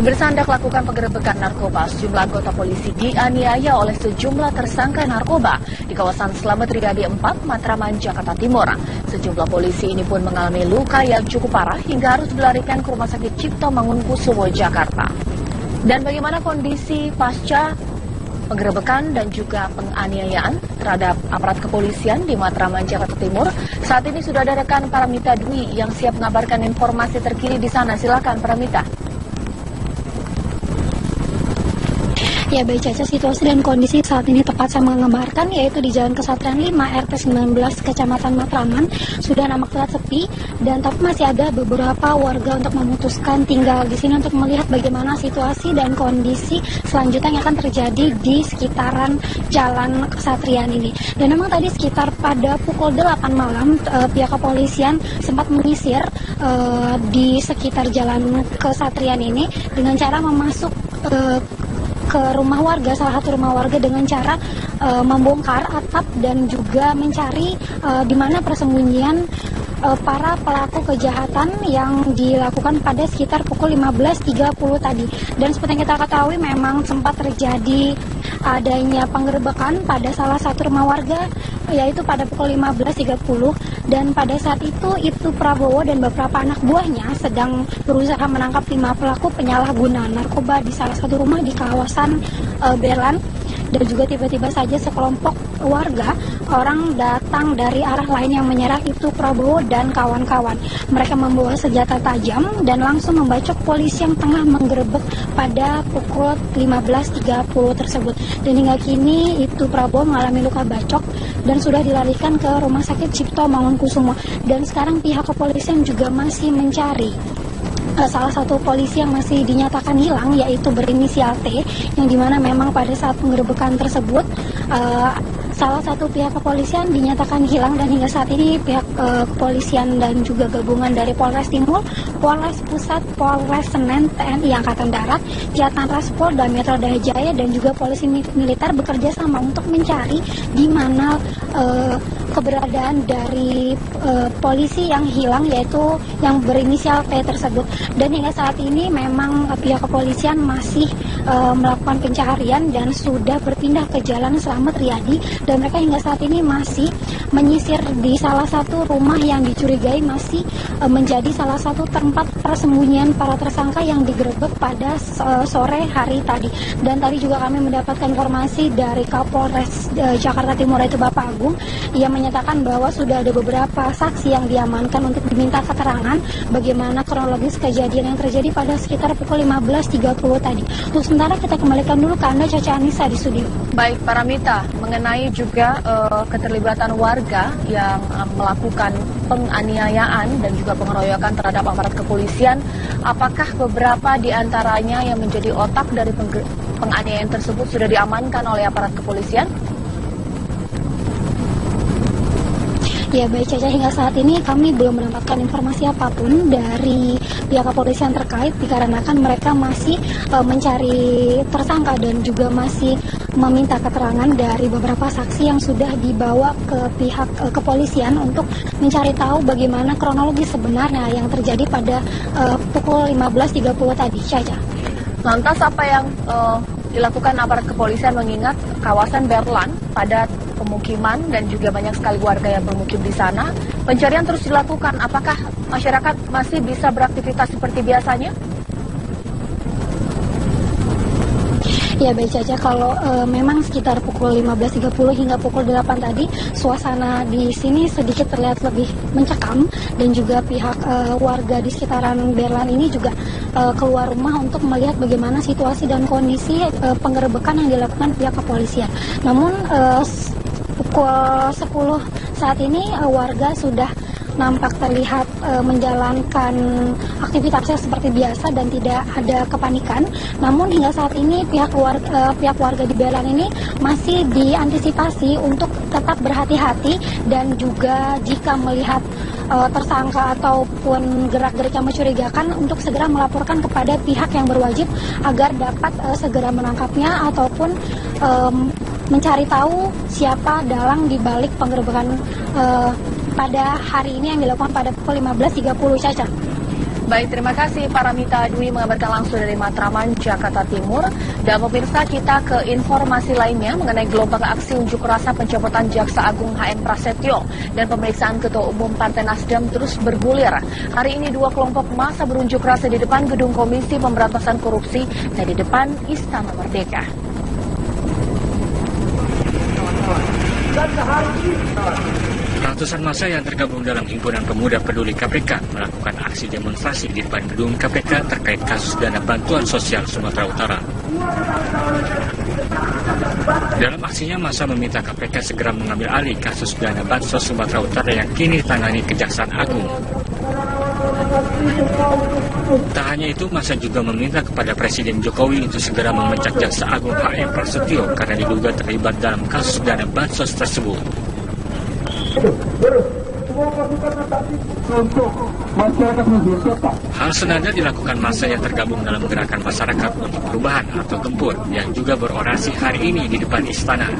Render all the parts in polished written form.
Pemirsa, hendak lakukan penggerebekan narkoba, sejumlah anggota polisi dianiaya oleh sejumlah tersangka narkoba di kawasan Slamet Riyadi 4, Matraman, Jakarta Timur. Sejumlah polisi ini pun mengalami luka yang cukup parah hingga harus dilarikan ke Rumah Sakit Cipto Mangunkusumo, Jakarta. Dan bagaimana kondisi pasca penggerebekan dan juga penganiayaan terhadap aparat kepolisian di Matraman, Jakarta Timur? Saat ini sudah ada rekan Paramita Dwi yang siap mengabarkan informasi terkini di sana. Silakan, Paramita. Ya baik Caca, situasi dan kondisi saat ini tepat saya mengabarkan yaitu di Jalan Kesatrian 5 RT 19 Kecamatan Matraman sudah nampak terlihat sepi, dan tapi masih ada beberapa warga untuk memutuskan tinggal di sini untuk melihat bagaimana situasi dan kondisi selanjutnya yang akan terjadi di sekitaran Jalan Kesatrian ini. Dan memang tadi sekitar pada pukul 8 malam pihak kepolisian sempat menyisir di sekitar Jalan Kesatrian ini dengan cara memasuk ke rumah warga, salah satu rumah warga dengan cara membongkar atap dan juga mencari di mana persembunyian para pelaku kejahatan yang dilakukan pada sekitar pukul 15.30 tadi. Dan seperti yang kita ketahui memang sempat terjadi adanya penggerebekan pada salah satu rumah warga yaitu pada pukul 15.30, dan pada saat itu Prabowo dan beberapa anak buahnya sedang berusaha menangkap 5 pelaku penyalahgunaan narkoba di salah satu rumah di kawasan Berlan. Dan juga tiba-tiba saja sekelompok warga orang datang dari arah lain yang menyerang itu Prabowo dan kawan-kawan. Mereka membawa senjata tajam dan langsung membacok polisi yang tengah menggerebek pada pukul 15.30 tersebut. Dan hingga kini itu Prabowo mengalami luka bacok dan sudah dilarikan ke Rumah Sakit Cipto Mangunkusumo. Dan sekarang pihak kepolisian juga masih mencari salah satu polisi yang masih dinyatakan hilang, yaitu berinisial T, yang dimana memang pada saat penggerebekan tersebut salah satu pihak kepolisian dinyatakan hilang, dan hingga saat ini pihak kepolisian dan juga gabungan dari Polres Timur, Polres Pusat, Polres Senen, TNI Angkatan Darat, Jatan Ras Polda Metro Jaya dan juga polisi militer bekerja sama untuk mencari di mana keberadaan dari polisi yang hilang, yaitu yang berinisial T tersebut. Dan hingga saat ini memang pihak kepolisian masih melakukan pencarian dan sudah berpindah ke Jalan Slamet Riyadi, dan mereka hingga saat ini masih menyisir di salah satu rumah yang dicurigai masih menjadi salah satu tempat persembunyian para tersangka yang digerebek pada sore hari tadi. Dan tadi juga kami mendapatkan informasi dari Kapolres Jakarta Timur, yaitu Bapak Agung, yang menyatakan bahwa sudah ada beberapa saksi yang diamankan untuk diminta keterangan bagaimana kronologis kejadian yang terjadi pada sekitar pukul 15.30 tadi. Untuk sementara kita kembalikan dulu ke Anda, Caca Anissa, di studio. Baik, Paramita, mengenai juga keterlibatan warga yang melakukan penganiayaan dan juga pengeroyokan terhadap aparat kepolisian, apakah beberapa di antaranya yang menjadi otak dari penganiayaan tersebut sudah diamankan oleh aparat kepolisian? Ya baik Caca, hingga saat ini kami belum mendapatkan informasi apapun dari pihak kepolisian terkait, dikarenakan mereka masih mencari tersangka dan juga masih meminta keterangan dari beberapa saksi yang sudah dibawa ke pihak kepolisian untuk mencari tahu bagaimana kronologis sebenarnya yang terjadi pada pukul 15.30 tadi, Caca. Lantas apa yang dilakukan aparat kepolisian mengingat kawasan Berlan padat pemukiman dan juga banyak sekali warga yang bermukim di sana? Pencarian terus dilakukan. Apakah masyarakat masih bisa beraktivitas seperti biasanya? Ya baik Caca, kalau memang sekitar pukul 15.30 hingga pukul 8 tadi suasana di sini sedikit terlihat lebih mencekam, dan juga pihak warga di sekitaran Berlan ini juga keluar rumah untuk melihat bagaimana situasi dan kondisi penggerebekan yang dilakukan pihak kepolisian. Namun pukul 10 saat ini warga sudah nampak terlihat menjalankan aktivitasnya seperti biasa dan tidak ada kepanikan. Namun hingga saat ini pihak warga di Berlan ini masih diantisipasi untuk tetap berhati-hati, dan juga jika melihat tersangka ataupun gerak-gerik yang mencurigakan untuk segera melaporkan kepada pihak yang berwajib agar dapat segera menangkapnya ataupun mencari tahu siapa dalang di balik penggerebekan pada hari ini yang dilakukan pada pukul 15.30, Caca. Baik, terima kasih Paramita Dwi mengabarkan langsung dari Matraman, Jakarta Timur. Dan pemirsa, kita ke informasi lainnya mengenai gelombang aksi unjuk rasa pencopotan Jaksa Agung HM Prasetyo dan pemeriksaan Ketua Umum Partai Nasdem terus bergulir. Hari ini dua kelompok massa berunjuk rasa di depan Gedung Komisi Pemberantasan Korupsi dan di depan Istana Merdeka. Ratusan massa yang tergabung dalam Himpunan Pemuda Peduli KPK melakukan aksi demonstrasi di depan gedung KPK terkait kasus dana bantuan sosial Sumatera Utara. Dalam aksinya, massa meminta KPK segera mengambil alih kasus dana bansos Sumatera Utara yang kini ditangani Kejaksaan Agung. Tak hanya itu, massa juga meminta kepada Presiden Jokowi untuk segera memecat Jaksa Agung HM Prasetyo karena diduga terlibat dalam kasus dana bansos tersebut. Hal senada dilakukan massa yang tergabung dalam Gerakan Masyarakat untuk Perubahan atau Gempur yang juga berorasi hari ini di depan istana.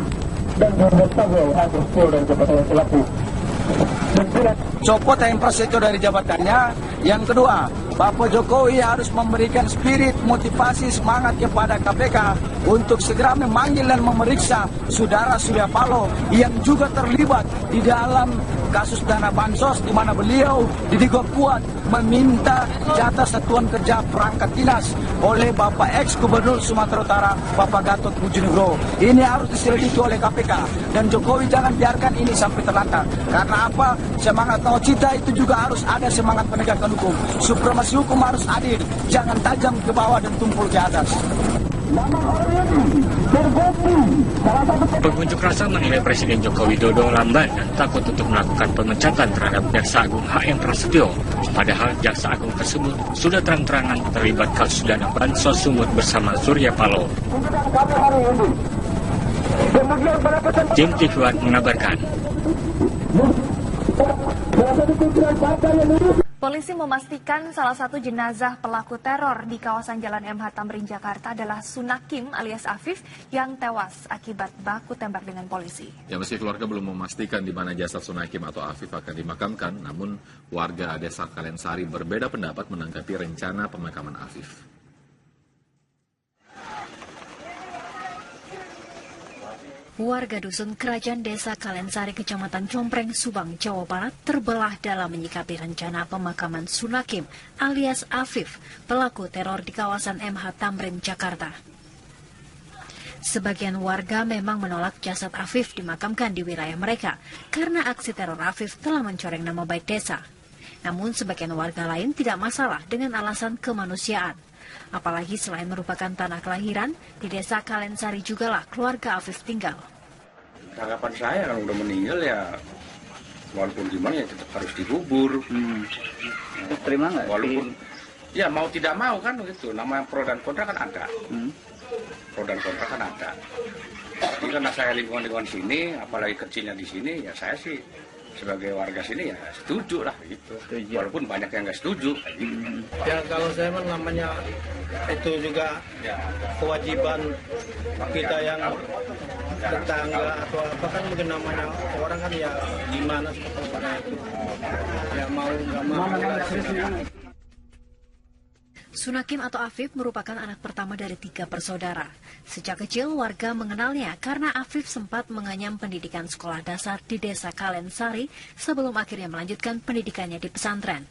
Copot HM Prasetyo dari jabatannya. Yang kedua, Bapak Jokowi harus memberikan spirit, motivasi, semangat kepada KPK untuk segera memanggil dan memeriksa Saudara Surya Paloh yang juga terlibat di dalam kasus dana bansos, di mana beliau diduga kuat meminta jatah satuan kerja perangkat dinas oleh Bapak ex-Gubernur Sumatera Utara, Bapak Gatot Pujonegoro. Ini harus diselidiki oleh KPK dan Jokowi jangan biarkan ini sampai terlantar. Karena apa? Semangat nawacita itu juga harus ada semangat penegakan hukum. Supremasi hukum harus adil, jangan tajam ke bawah dan tumpul ke atas. Pengunjuk rasa menilai Presiden Joko Widodo lamban dan takut untuk melakukan pemecatan terhadap Jaksa Agung HM Prasetyo. Padahal Jaksa Agung tersebut sudah terang-terangan terlibat kasus dana bansos sumut bersama Surya Paloh. Tim TV One mengabarkan. Polisi memastikan salah satu jenazah pelaku teror di kawasan Jalan MH Tamrin, Jakarta adalah Sunakim alias Afif yang tewas akibat baku tembak dengan polisi. Ya, meski keluarga belum memastikan di mana jasad Sunakim atau Afif akan dimakamkan, namun warga Desa Kalensari berbeda pendapat menanggapi rencana pemakaman Afif. Warga dusun Kerajaan Desa Kalensari, Kecamatan Compreng, Subang, Jawa Barat terbelah dalam menyikapi rencana pemakaman Sunakim alias Afif, pelaku teror di kawasan MH Tamrin, Jakarta. Sebagian warga memang menolak jasad Afif dimakamkan di wilayah mereka karena aksi teror Afif telah mencoreng nama baik desa. Namun sebagian warga lain tidak masalah dengan alasan kemanusiaan. Apalagi selain merupakan tanah kelahiran, di Desa Kalensari jugalah keluarga Afif tinggal. Tanggapan saya kalau udah meninggal ya, walaupun gimana ya tetap harus dikubur. Terima nggak? Walaupun ya mau tidak mau kan begitu. Namanya pro dan kontra kan ada. Pro dan kontra kan ada. Jadi karena saya lingkungan sini, apalagi kecilnya di sini, ya saya sih sebagai warga sini ya setuju lah gitu. Walaupun banyak yang nggak setuju. Gitu. Ya kalau saya namanya itu juga kewajiban kita yang tetangga atau apa kan mungkin namanya orang kan ya gimana seperti itu. Ya mau nggak mau. Sunakim atau Afif merupakan anak pertama dari 3 bersaudara. Sejak kecil warga mengenalnya karena Afif sempat menganyam pendidikan sekolah dasar di Desa Kalensari sebelum akhirnya melanjutkan pendidikannya di pesantren.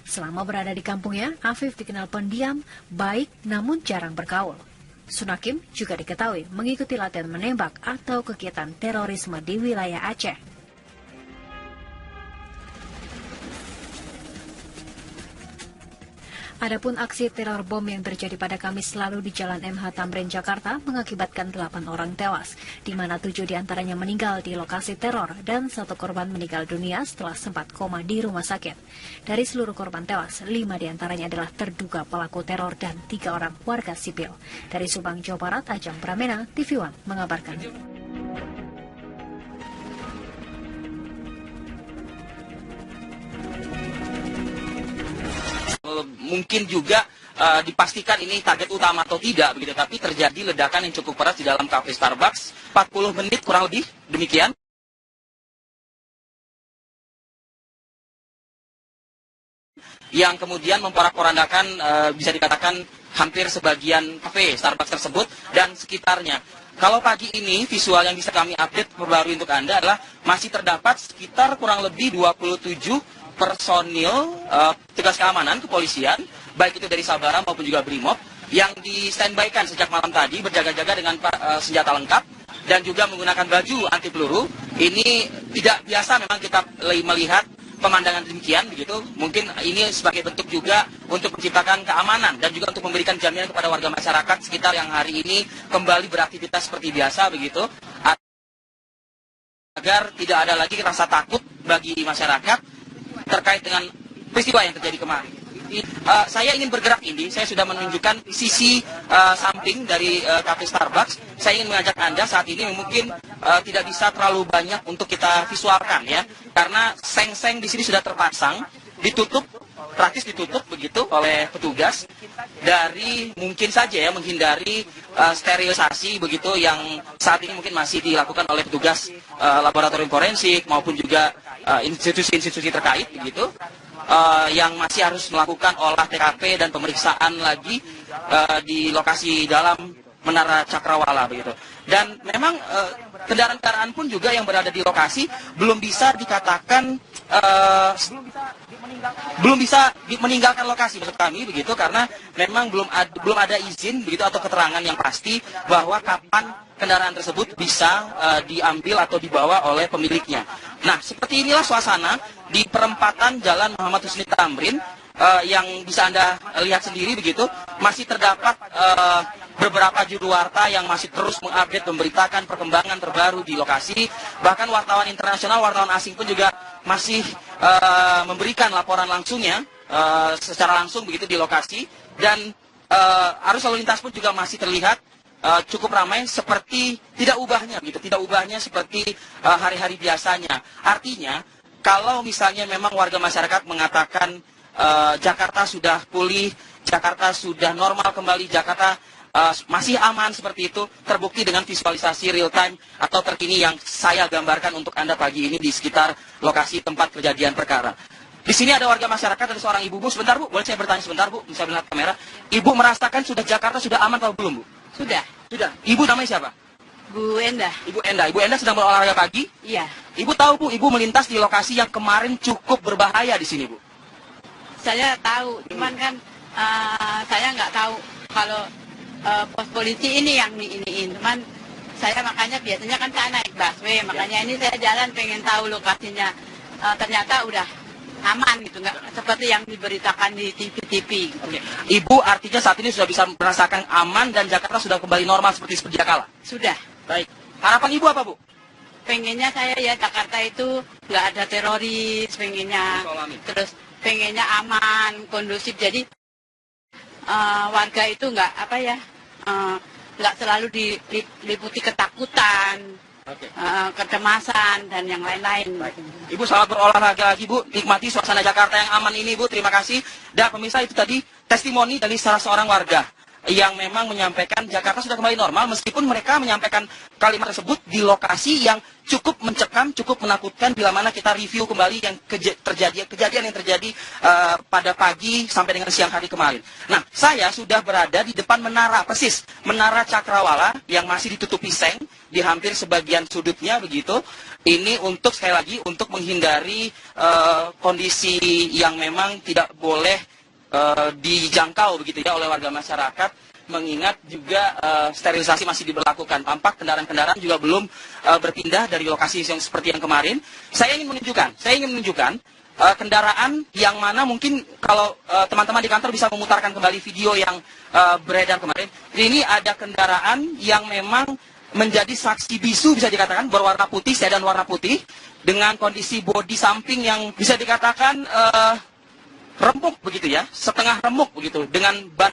Selama berada di kampungnya, Afif dikenal pendiam, baik namun jarang bergaul. Sunakim juga diketahui mengikuti latihan menembak atau kegiatan terorisme di wilayah Aceh. Adapun aksi teror bom yang terjadi pada Kamis lalu di Jalan MH Tamrin, Jakarta mengakibatkan 8 orang tewas, di mana 7 diantaranya meninggal di lokasi teror dan 1 korban meninggal dunia setelah sempat koma di rumah sakit. Dari seluruh korban tewas, 5 diantaranya adalah terduga pelaku teror dan 3 orang warga sipil. Dari Subang, Jawa Barat, Ajang Pramena, TV One mengabarkan. Mungkin juga dipastikan ini target utama atau tidak begitu, tapi terjadi ledakan yang cukup keras di dalam kafe Starbucks. 40 menit kurang lebih demikian. yang kemudian memporak-porandakan bisa dikatakan hampir sebagian kafe Starbucks tersebut dan sekitarnya. Kalau pagi ini visual yang bisa kami update perbarui untuk Anda adalah masih terdapat sekitar kurang lebih 27 personil tugas keamanan kepolisian, baik itu dari Sabara maupun juga Brimob, yang di standby-kan sejak malam tadi berjaga-jaga dengan senjata lengkap dan juga menggunakan baju anti peluru. Ini tidak biasa memang kita melihat pemandangan demikian begitu. Mungkin ini sebagai bentuk juga untuk menciptakan keamanan dan juga untuk memberikan jaminan kepada warga masyarakat sekitar yang hari ini kembali beraktivitas seperti biasa begitu, agar tidak ada lagi rasa takut bagi masyarakat terkait dengan peristiwa yang terjadi kemarin. Saya ingin bergerak ini, saya sudah menunjukkan sisi samping dari kafe Starbucks. Saya ingin mengajak Anda saat ini mungkin tidak bisa terlalu banyak untuk kita visualkan ya, karena seng-seng di sini sudah terpasang, ditutup, praktis ditutup begitu oleh petugas dari mungkin saja ya menghindari sterilisasi begitu yang saat ini mungkin masih dilakukan oleh petugas laboratorium forensik maupun juga institusi-institusi terkait begitu. Yang masih harus melakukan olah TKP dan pemeriksaan lagi di lokasi dalam Menara Cakrawala begitu. Dan memang kendaraan-kendaraan pun juga yang berada di lokasi belum bisa dikatakan belum bisa meninggalkan lokasi maksud kami begitu, karena memang belum ada izin begitu atau keterangan yang pasti bahwa kapan kendaraan tersebut bisa diambil atau dibawa oleh pemiliknya. Nah, seperti inilah suasana di perempatan Jalan Muhammad Husni Tamrin yang bisa Anda lihat sendiri begitu. Masih terdapat beberapa juru warta yang masih terus mengupdate, memberitakan perkembangan terbaru di lokasi. Bahkan wartawan internasional, wartawan asing pun juga masih memberikan laporan langsungnya secara langsung begitu di lokasi. Dan arus lalu lintas pun juga masih terlihat cukup ramai seperti tidak ubahnya gitu, tidak ubahnya seperti hari-hari biasanya. Artinya kalau misalnya memang warga masyarakat mengatakan Jakarta sudah pulih, Jakarta sudah normal kembali, Jakarta masih aman seperti itu, terbukti dengan visualisasi real time atau terkini yang saya gambarkan untuk Anda pagi ini di sekitar lokasi tempat kejadian perkara. Di sini ada warga masyarakat, ada seorang ibu. Bu, sebentar Bu, boleh saya bertanya sebentar Bu, bisa melihat kamera. Ibu merasakan sudah Jakarta sudah aman atau belum Bu? Sudah. Sudah. Ibu namanya siapa? Bu Endah. Ibu Endah. Ibu Endah sedang berolahraga pagi? Iya. Ibu tahu Bu, Ibu melintas di lokasi yang kemarin cukup berbahaya di sini Bu? Saya tahu, cuman kan saya nggak tahu kalau pos polisi ini yang iniin. Cuman saya makanya biasanya kan saya naik busway, makanya ini saya jalan pengen tahu lokasinya. Ternyata udah aman gitu, nggak seperti yang diberitakan di TV-TV gitu. Oke. Ibu artinya saat ini sudah bisa merasakan aman dan Jakarta sudah kembali normal seperti sedia kala? Sudah. Baik. Harapan Ibu apa Bu? Pengennya saya ya Jakarta itu nggak ada teroris, pengennya. Terus pengennya aman, kondusif. Jadi warga itu nggak nggak selalu diliputi ketakutan. Kecemasan dan yang lain-lain. Ibu selamat berolahraga lagi Bu, nikmati suasana Jakarta yang aman ini Bu, terima kasih. Dan pemirsa, itu tadi testimoni dari salah seorang warga yang memang menyampaikan Jakarta sudah kembali normal, meskipun mereka menyampaikan kalimat tersebut di lokasi yang cukup mencekam, cukup menakutkan bila mana kita review kembali yang kejadian yang terjadi pada pagi sampai dengan siang hari kemarin. Nah, saya sudah berada di depan menara, persis Menara Cakrawala yang masih ditutupi seng di hampir sebagian sudutnya begitu. Ini untuk sekali lagi untuk menghindari kondisi yang memang tidak boleh dijangkau begitu ya oleh warga masyarakat, mengingat juga sterilisasi masih diberlakukan. Tampak kendaraan-kendaraan juga belum berpindah dari lokasi yang seperti yang kemarin. Saya ingin menunjukkan kendaraan yang mana mungkin kalau teman-teman di kantor bisa memutarkan kembali video yang beredar kemarin. Ini ada kendaraan yang memang menjadi saksi bisu bisa dikatakan, berwarna putih, sedan warna putih dengan kondisi bodi samping yang bisa dikatakan remuk begitu ya, setengah remuk begitu, dengan ban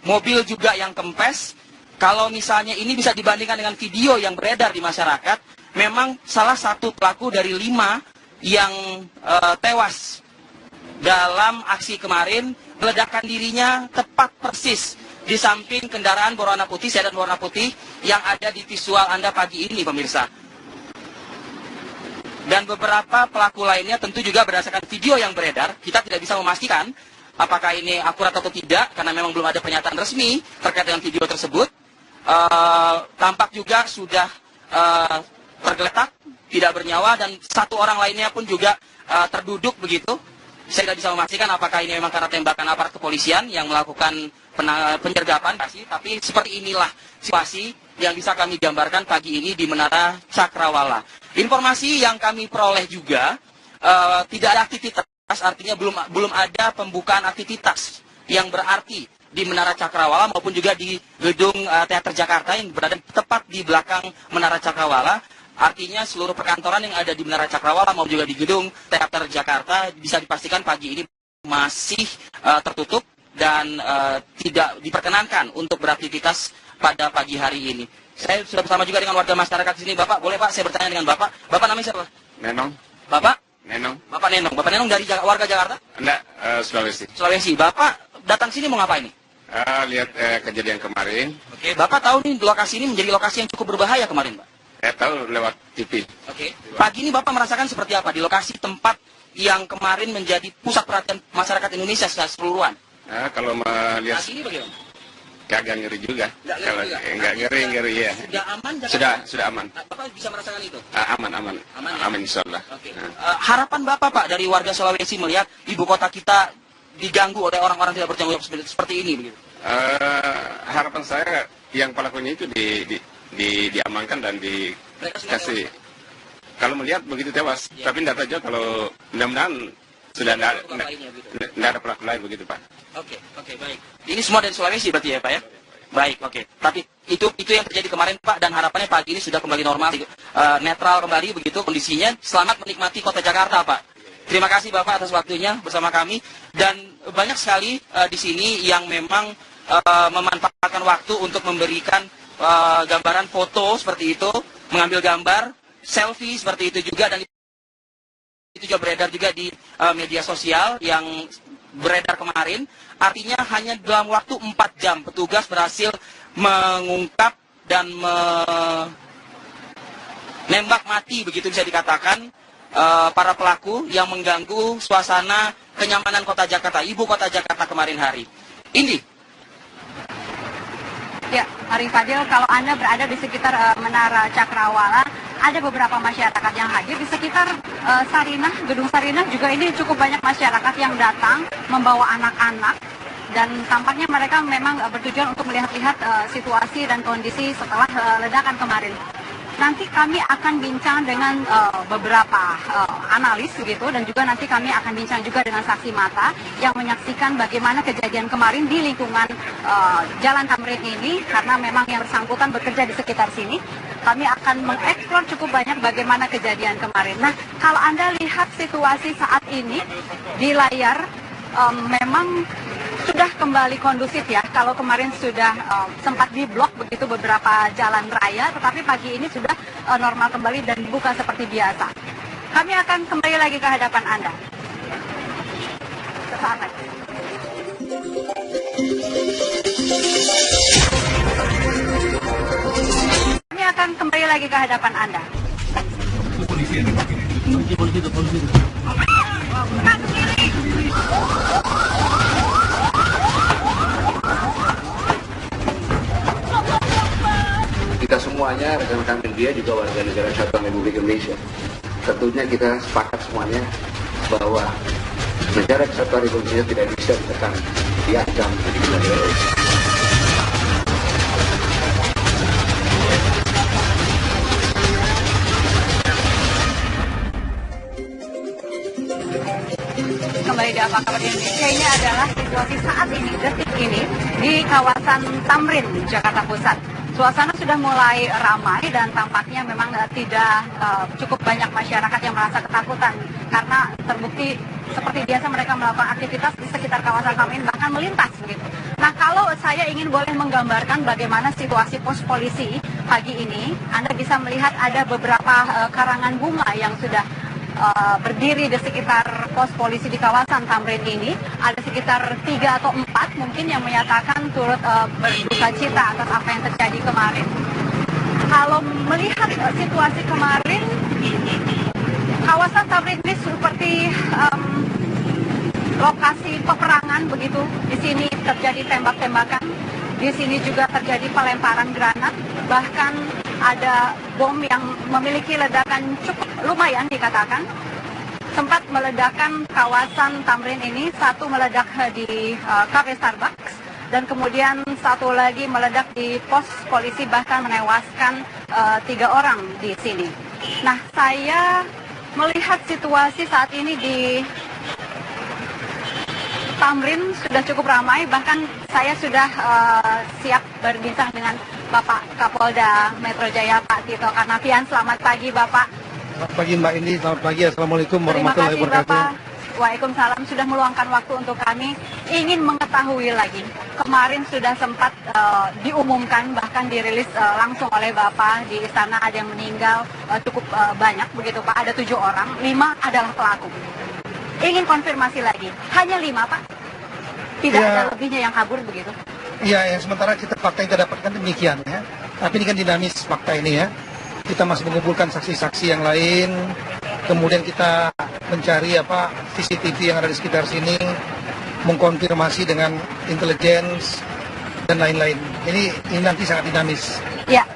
mobil juga yang kempes. Kalau misalnya ini bisa dibandingkan dengan video yang beredar di masyarakat, memang salah satu pelaku dari 5 yang tewas dalam aksi kemarin meledakan dirinya tepat persis di samping kendaraan berwarna putih, sedan warna putih yang ada di visual Anda pagi ini pemirsa. Dan Dan beberapa pelaku lainnya tentu juga berdasarkan video yang beredar, kita tidak bisa memastikan apakah ini akurat atau tidak, karena memang belum ada pernyataan resmi terkait dengan video tersebut. Tampak juga sudah tergeletak, tidak bernyawa, dan satu orang lainnya pun juga terduduk begitu. Saya tidak bisa memastikan apakah ini memang karena tembakan aparat kepolisian yang melakukan penyergapan, tapi seperti inilah situasi yang bisa kami gambarkan pagi ini di Menara Cakrawala. Informasi yang kami peroleh juga tidak ada aktivitas, artinya belum ada pembukaan aktivitas yang berarti di Menara Cakrawala maupun juga di gedung Teater Jakarta yang berada tepat di belakang Menara Cakrawala. Artinya seluruh perkantoran yang ada di Menara Cakrawala maupun juga di gedung Teater Jakarta bisa dipastikan pagi ini masih tertutup dan tidak diperkenankan untuk beraktivitas pada pagi hari ini. Saya sudah bersama juga dengan warga masyarakat di sini. Bapak, boleh Pak saya bertanya dengan Bapak? Bapak namanya siapa? Nenong. Bapak? Nenong. Bapak Nenong. Bapak Nenong dari warga Jakarta? Enggak, Sulawesi. Sulawesi. Bapak datang sini mau ngapain nih? Lihat kejadian kemarin. Oke, Bapak tahu nih lokasi ini menjadi lokasi yang cukup berbahaya kemarin, Pak? Saya tahu lewat TV. Oke. Pagi ini Bapak merasakan seperti apa di lokasi tempat yang kemarin menjadi pusat perhatian masyarakat Indonesia secara keseluruhan? Kalau melihat Pagi ini bagaimana? agak ngeri juga. Enggak ngeri ya. Sudah aman? Sudah aman. Bapak bisa merasakan itu? Aman. Ya? Aman insyaallah. Oke. Harapan Bapak, Pak, dari warga Sulawesi melihat ibu kota kita diganggu oleh orang-orang tidak bertanggung jawab seperti ini begitu? Harapan saya yang pelakunya itu diamankan dan dikasih. Kalau melihat begitu tewas, tapi tidak tahu kalau mudah-mudahan sudah tidak ada pelaku lain begitu, Pak. Oke, baik. Ini semua dari Sulawesi berarti ya, Pak ya? Baik, oke. Tapi itu yang terjadi kemarin, Pak, dan harapannya pagi ini sudah kembali normal, netral kembali begitu kondisinya. Selamat menikmati kota Jakarta, Pak. Terima kasih Bapak atas waktunya bersama kami, dan banyak sekali di sini yang memang memanfaatkan waktu untuk memberikan gambaran foto seperti itu, mengambil gambar, selfie seperti itu juga, dan itu juga beredar juga di media sosial yang beredar kemarin. Artinya hanya dalam waktu 4 jam petugas berhasil mengungkap dan menembak mati, begitu bisa dikatakan, para pelaku yang mengganggu suasana kenyamanan kota Jakarta, ibu kota Jakarta kemarin hari. Indi. Ya, Arif Fadil, kalau Anda berada di sekitar Menara Cakrawala, ada beberapa masyarakat yang hadir. Di sekitar Sarinah, Gedung Sarinah juga ini cukup banyak masyarakat yang datang membawa anak-anak. Dan tampaknya mereka memang bertujuan untuk melihat-lihat situasi dan kondisi setelah ledakan kemarin. Nanti kami akan bincang dengan beberapa analis begitu, dan juga nanti kami akan bincang juga dengan saksi mata yang menyaksikan bagaimana kejadian kemarin di lingkungan Jalan Tamrin ini, karena memang yang bersangkutan bekerja di sekitar sini. Kami akan mengeksplor cukup banyak bagaimana kejadian kemarin. Nah, kalau Anda lihat situasi saat ini di layar, memang sudah kembali kondusif ya. Kalau kemarin sudah sempat diblok begitu beberapa jalan raya, tetapi pagi ini sudah normal kembali dan buka seperti biasa. Kami akan kembali lagi ke hadapan Anda. Sesaat lagi. Kami akan kembali lagi ke hadapan Anda. Polisi. Kita semuanya, rekan-rekan media juga warga negara Kesatuan Republik Indonesia, tentunya kita sepakat semuanya bahwa negara Kesatuan Republik Indonesia tidak bisa ditekan, diancam di wilayah. Kembali di Apa Kabar Indonesia, ini adalah situasi saat ini, detik ini, di kawasan Tamrin, Jakarta Pusat. Suasana sudah mulai ramai dan tampaknya memang tidak cukup banyak masyarakat yang merasa ketakutan karena terbukti seperti biasa mereka melakukan aktivitas di sekitar kawasan Tamrin, bahkan melintas begitu. Nah, kalau saya ingin boleh menggambarkan bagaimana situasi pos polisi pagi ini, Anda bisa melihat ada beberapa karangan bunga yang sudah berdiri di sekitar pos polisi di kawasan Tamrin ini. Ada sekitar 3 atau 4 mungkin yang menyatakan turut berduka cita atas apa yang terjadi kemarin. Kalau melihat situasi kemarin, Kawasan Tamrin ini seperti lokasi peperangan begitu. Di sini terjadi tembak-tembakan. Di sini juga terjadi pelemparan granat. Bahkan ada bom yang memiliki ledakan cukup lumayan dikatakan. Sempat meledakkan kawasan Tamrin ini, satu meledak di kafe Starbucks, dan kemudian satu lagi meledak di pos polisi, bahkan menewaskan 3 orang di sini. Nah, saya melihat situasi saat ini di Tamrin sudah cukup ramai, bahkan saya sudah siap berbincang dengan Bapak Kapolda Metro Jaya, Pak Tito Karnavian. Selamat pagi, Bapak. Selamat pagi Mbak Indi, selamat pagi, Assalamualaikum warahmatullahi wabarakatuh. Terima kasih Bapak. Waalaikumsalam, sudah meluangkan waktu untuk kami. Ingin mengetahui lagi, kemarin sudah sempat diumumkan, bahkan dirilis langsung oleh Bapak di istana, ada yang meninggal cukup banyak begitu Pak, ada 7 orang, 5 adalah pelaku. Ingin konfirmasi lagi, hanya 5 Pak? Tidak ada lebihnya yang kabur begitu? Iya, yang sementara fakta yang kita dapatkan demikian ya. Tapi ini kan dinamis fakta ini ya. Kita masih mengumpulkan saksi-saksi yang lain, kemudian kita mencari CCTV yang ada di sekitar sini, mengkonfirmasi dengan intelligence dan lain-lain. Ini nanti sangat dinamis. Ya,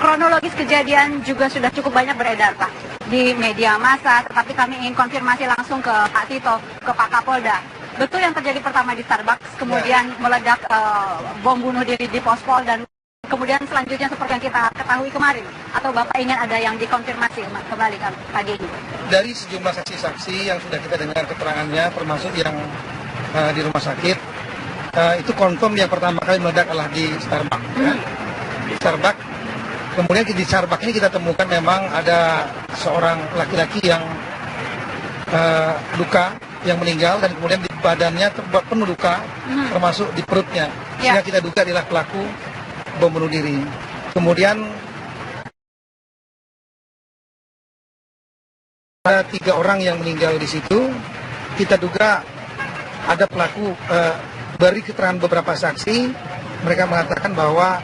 kronologis kejadian juga sudah cukup banyak beredar Pak di media massa, tetapi kami ingin konfirmasi langsung ke Pak Tito, ke Pak Kapolda. Betul yang terjadi pertama di Starbucks, kemudian meledak bom bunuh diri di Pospol, dan kemudian selanjutnya seperti yang kita ketahui kemarin, atau Bapak ingin ada yang dikonfirmasi kembali pagi ini? Dari sejumlah saksi-saksi yang sudah kita dengar keterangannya, termasuk yang di rumah sakit, itu confirm yang pertama kali meledak adalah di Starbucks. Ya. Di Starbucks. Kemudian di Starbucks ini kita temukan memang ada seorang laki-laki yang luka, yang meninggal, dan kemudian di badannya terbuat penuh luka, termasuk di perutnya. Sehingga kita duga adalah pelaku bom bunuh diri. Kemudian ada 3 orang yang meninggal di situ. Kita duga ada pelaku, beri keterangan beberapa saksi, mereka mengatakan bahwa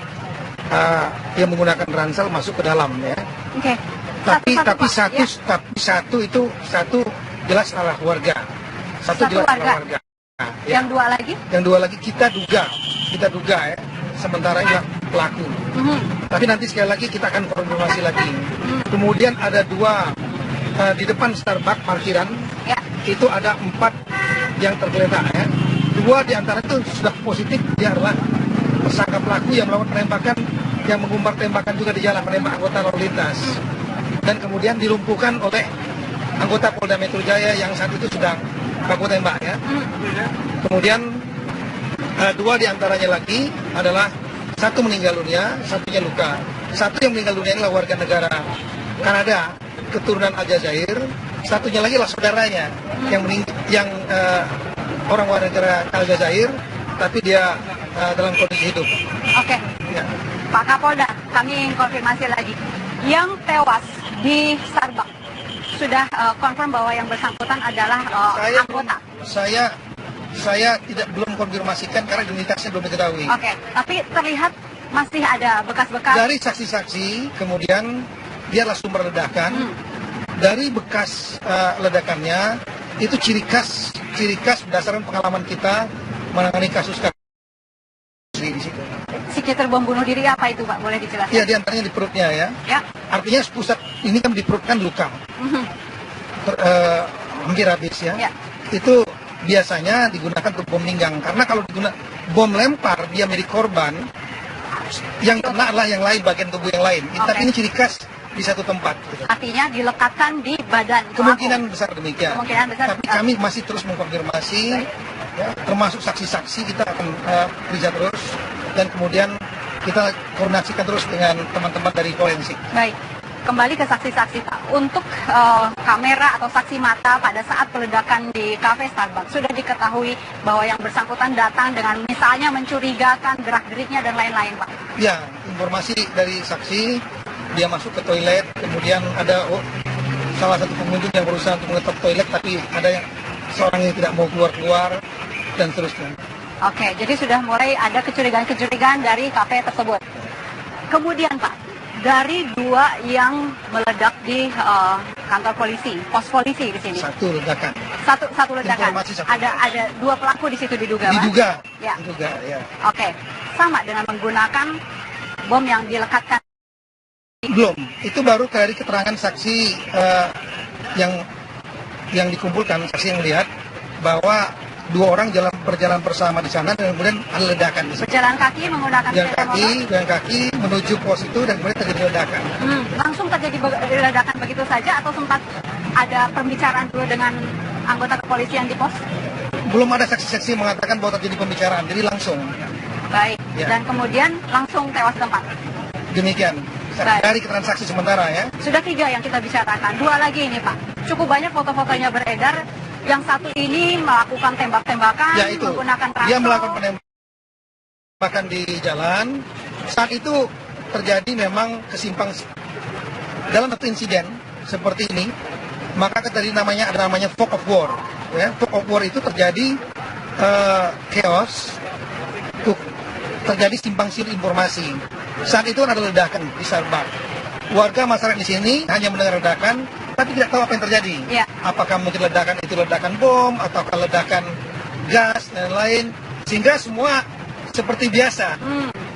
yang menggunakan ransel masuk ke dalam ya. Oke. Tapi satu jelas salah warga. Satu jelas salah warga. Nah, yang dua lagi? Yang 2 lagi kita duga ya. Sementara ini pelaku. Tapi nanti sekali lagi kita akan konfirmasi lagi. Kemudian ada 2 di depan Starbucks parkiran. Itu ada 4 yang tergeletak ya. 2 di antara itu sudah positif, dia adalah tersangka pelaku yang melakukan penembakan, yang mengumbar tembakan juga di jalan, menembak anggota lalu lintas. Dan kemudian dilumpuhkan oleh anggota Polda Metro Jaya yang saat itu sedang baku tembak ya. Kemudian 2 di antaranya lagi adalah satu meninggal dunia, satunya luka. Satu yang meninggal dunia adalah warga negara Kanada, keturunan Aljazair. Satunya lagi adalah saudaranya yang orang warga negara Aljazair, tapi dia dalam kondisi hidup. Oke. Ya. Pak Kapolda, kami ingin konfirmasi lagi. Yang tewas di Starbucks sudah confirm bahwa yang bersangkutan adalah anggota. Saya belum konfirmasikan karena identitasnya belum diketahui. Oke, tapi terlihat masih ada bekas-bekas. Dari saksi-saksi, kemudian dia adalah sumber ledakan. Dari bekas ledakannya, itu ciri khas berdasarkan pengalaman kita menangani kasus di situ. Psikiater bom bunuh diri apa itu Pak? Boleh dijelaskan? Iya, di antaranya di perutnya ya. Artinya pusat ini kan di perut kan luka. Hampir habis ya. Itu biasanya digunakan untuk bom pinggang, karena kalau digunakan bom lempar dia milik korban, yang kena adalah yang lain, bagian tubuh yang lain. Tapi ini ciri khas di satu tempat. Gitu. Artinya dilekatkan di badan. Kemungkinan besar demikian. Tapi kami masih terus mengkonfirmasi, ya, termasuk saksi-saksi kita akan periksa terus, dan kemudian kita koordinasikan terus dengan teman-teman dari forensik. Baik. Kembali ke saksi-saksi Pak, untuk kamera atau saksi mata pada saat peledakan di kafe Starbucks, sudah diketahui bahwa yang bersangkutan datang dengan misalnya mencurigakan gerak-geriknya dan lain-lain Pak? Ya, informasi dari saksi, dia masuk ke toilet, kemudian ada salah satu pengunjung yang berusaha untuk mengetok toilet, tapi ada seorang yang tidak mau keluar-keluar, dan seterusnya. Oke, jadi sudah mulai ada kecurigaan-kecurigaan dari kafe tersebut. Kemudian Pak, dari 2 yang meledak di kantor polisi, pos polisi di sini. Satu ledakan. Satu ledakan. Informasi satu. Ada 2 pelaku di situ diduga, Pak? Diduga. Ya. Diduga, ya. Oke. Sama dengan menggunakan bom yang dilekatkan. Belum. Itu baru dari keterangan saksi yang dikumpulkan, saksi yang lihat bahwa 2 orang berjalan bersama di sana dan kemudian ada ledakan di sana. Berjalan kaki menggunakan sepeda motor? Jalan kaki menuju pos itu dan kemudian terjadi ledakan. Langsung terjadi ledakan begitu saja atau sempat ada pembicaraan dulu dengan anggota kepolisian di pos? Belum ada saksi-saksi mengatakan bahwa terjadi pembicaraan, jadi langsung. Baik, Ya. dan kemudian langsung tewas tempat. Demikian. Baik. Dari keterangan saksi sementara ya. Sudah 3 yang kita bicarakan, 2 lagi ini Pak. Cukup banyak foto-fotonya beredar. Yang satu ini melakukan tembak-tembakan, Ya, itu. menggunakan traktor. Dia melakukan penembakan di jalan. Saat itu terjadi memang dalam satu insiden seperti ini, maka ada namanya fog of war. Ya, fog of war itu terjadi chaos, terjadi simpang siur informasi. Saat itu ada ledakan di Starbucks. Warga masyarakat di sini hanya mendengar ledakan, tapi tidak tahu apa yang terjadi. Ya. Apakah mungkin ledakan itu ledakan bom, ataukah ledakan gas, dan lain. Sehingga semua seperti biasa.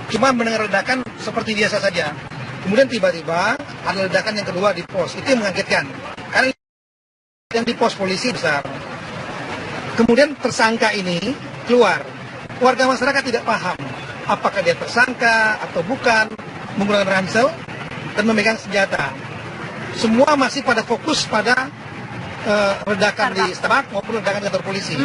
Cuma mendengar ledakan seperti biasa saja. Kemudian tiba-tiba ada ledakan yang kedua di pos. Itu yang mengagetkan. Karena yang di pos polisi besar. Kemudian tersangka ini keluar. Warga masyarakat tidak paham apakah dia tersangka atau bukan, menggunakan ransel dan memegang senjata. Semua masih pada fokus pada ledakan di Starbucks maupun ledakan di kantor polisi.